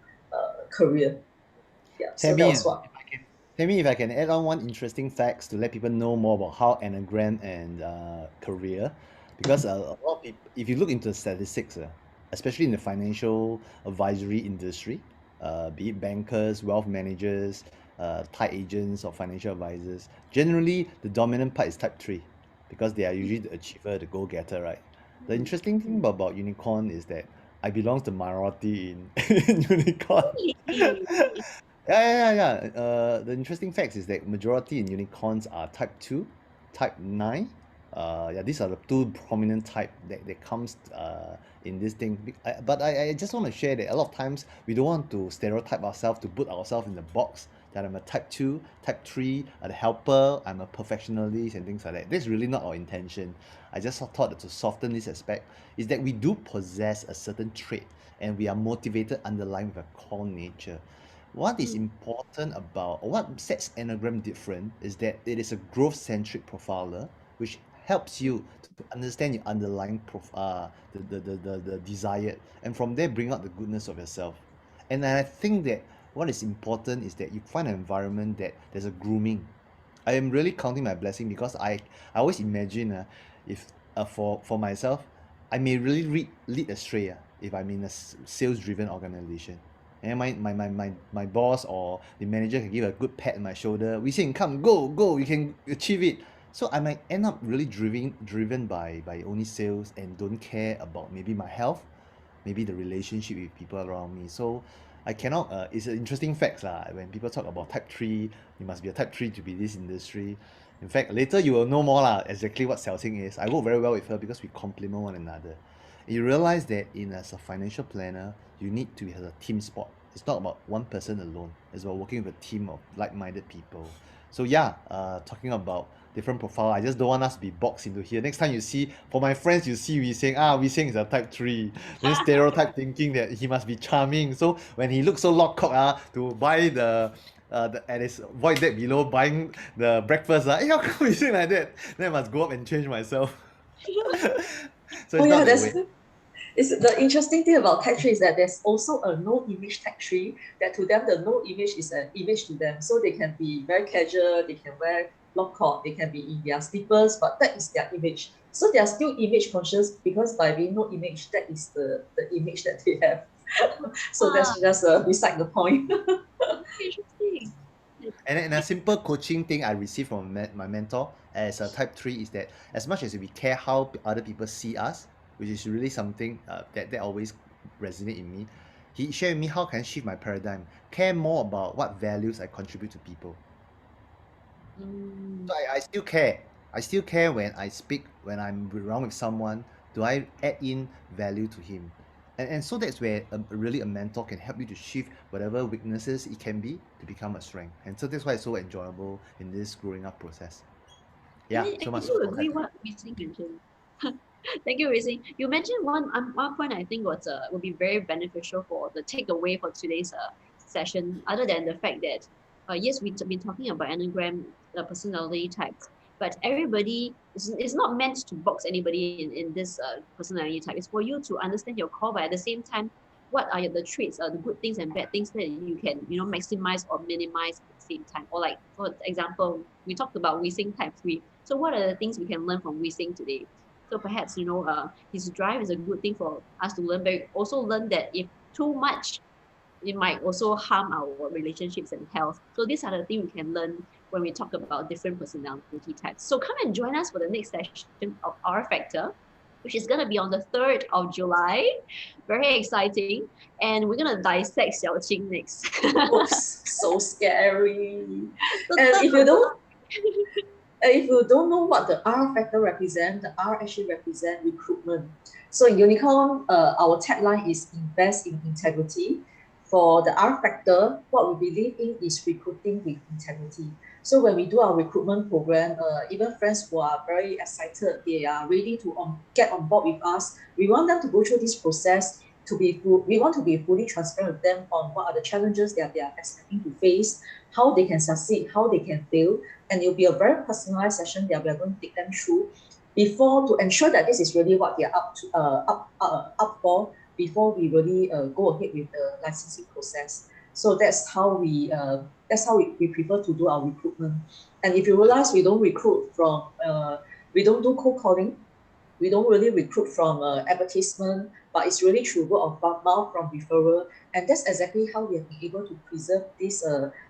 career. Yeah, so that Tammy, was what. Tammy, if I can add on one interesting facts to let people know more about how Enneagram and career, because a lot of people, if you look into the statistics, especially in the financial advisory industry, be it bankers, wealth managers, tied agents or financial advisors, generally the dominant part is type 3 because they are usually the achiever, the go-getter, right? The interesting thing about unicorn is that I belong to minority in unicorn. Yeah. The interesting facts is that majority in unicorns are type 2, type 9. Yeah, these are the two prominent type that comes in this thing. But I just want to share that a lot of times we don't want to stereotype ourselves to put ourselves in the box that I'm a type 2, type 3, the helper, I'm a perfectionist and things like that. That's really not our intention. I just thought that to soften this aspect is that we do possess a certain trait and we are motivated underlying with a core nature. What is important about, or what sets Enneagram different, is that it is a growth-centric profiler, which helps you to understand your underlying the desired, and from there bring out the goodness of yourself. And I think that what is important is that you find an environment that there's a grooming. I am really counting my blessing because I always imagine if for myself, I may really lead astray if I'm in a sales-driven organization. And my boss or the manager can give a good pat on my shoulder. We say, come, go, you can achieve it. So I might end up really driven by only sales and don't care about maybe my health, maybe the relationship with people around me. So I cannot. It's an interesting fact lah. When people talk about type 3, you must be a type 3 to be this industry. In fact, later you will know more lah exactly what Xiaoqing is. I work very well with her because we complement one another. You realize that as a financial planner, you need to have a team sport. It's not about one person alone. It's about working with a team of like-minded people. So yeah, talking about different profile, I just don't want us to be boxed into here. Next time you see, for my friends, you see Wee Seng is a type 3. Then stereotype thinking that he must be charming. So when he looks so lock-cock to buy at his void deck below buying the breakfast, how come you say like that? Then I must go up and change myself. So it's not that way. It's the interesting thing about tech tree is that there's also a no image tech tree that to them the no image is an image to them. So they can be very casual, they can wear long coat, they can be in their slippers, but that is their image. So they are still image conscious because by being no image, that is the image that they have. So that's just beside the point. Interesting. And a simple coaching thing I received from my mentor as a type 3 is that as much as we care how other people see us, which is really something that always resonate in me. He shared with me how can I shift my paradigm, care more about what values I contribute to people. So I still care. I still care when I speak, when I'm around with someone. Do I add in value to him? And so that's where really a mentor can help you to shift whatever weaknesses it can be to become a strength. And so that's why it's so enjoyable in this growing up process. Yeah, I so much do for agree that. what Racing mentioned. Thank you, Racing. You mentioned one point I think would be very beneficial for the takeaway for today's session, other than the fact that yes, we've been talking about Enneagram personality types, but everybody is not meant to box anybody in this personality type. It's for you to understand your core, but at the same time, what are the traits, the good things and bad things that you can maximize or minimize at the same time. Or like for example, we talked about Racing type 3. So what are the things we can learn from Racing today? So perhaps his drive is a good thing for us to learn, but also learn that if too much, it might also harm our relationships and health. So these are the things we can learn when we talk about different personality types. So come and join us for the next session of R Factor, which is going to be on the 3rd of July. Very exciting. And we're going to dissect Xiaoqing next. Oops, so scary. So And third if you of don't if you don't know what the R factor represents, the R actually represents recruitment. So in Unicorn, our tagline is invest in integrity. For the R factor, what we believe in is recruiting with integrity. So when we do our recruitment program, even friends who are very excited, they are ready to get on board with us. We want them to go through this process we want to be fully transparent with them on what are the challenges that they are expecting to face, how they can succeed, how they can fail, and it'll be a very personalized session that we are going to take them through before to ensure that this is really what they are up for before we really go ahead with the licensing process. So that's how we prefer to do our recruitment. And if you realize we don't recruit from we don't do cold calling, we don't really recruit from advertisement, but it's really through word of mouth from referral. And that's exactly how we have been able to preserve this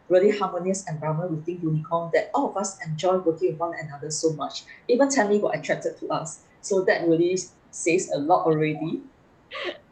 really harmonious environment within Unicorn that all of us enjoy working with one another so much. Even Tammy got attracted to us. So that really says a lot already.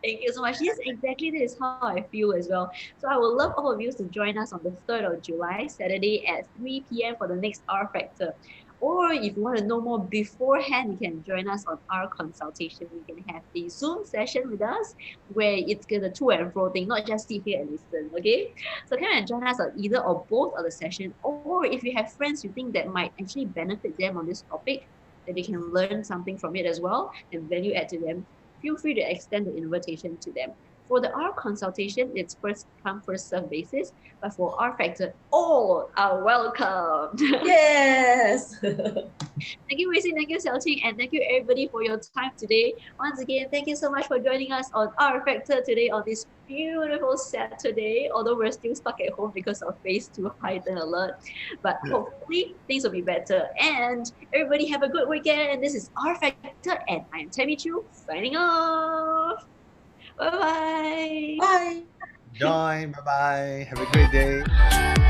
Thank you so much. Yes, exactly. This is how I feel as well. So I would love all of you to join us on the 3rd of July, Saturday at 3 p.m. for the next R Factor. Or if you want to know more beforehand, you can join us on our consultation. We can have a Zoom session with us where it's the to and fro thing, not just sit here and listen, okay? So come and join us on either or both of the session. Or if you have friends you think that might actually benefit them on this topic, that they can learn something from it as well and value add to them, feel free to extend the invitation to them. For the R consultation, it's first come, first serve basis, but for R Factor, all are welcome. Yes. Thank you, Racing, thank you, Xiaoqing, and thank you everybody for your time today. Once again, thank you so much for joining us on R Factor today on this beautiful Saturday, although we're still stuck at home because of phase 2 heightened alert. But hopefully things will be better. And everybody have a good weekend. This is R Factor, and I'm Tammy Chu, signing off. Bye-bye. Bye. Join. Bye bye. Have a great day.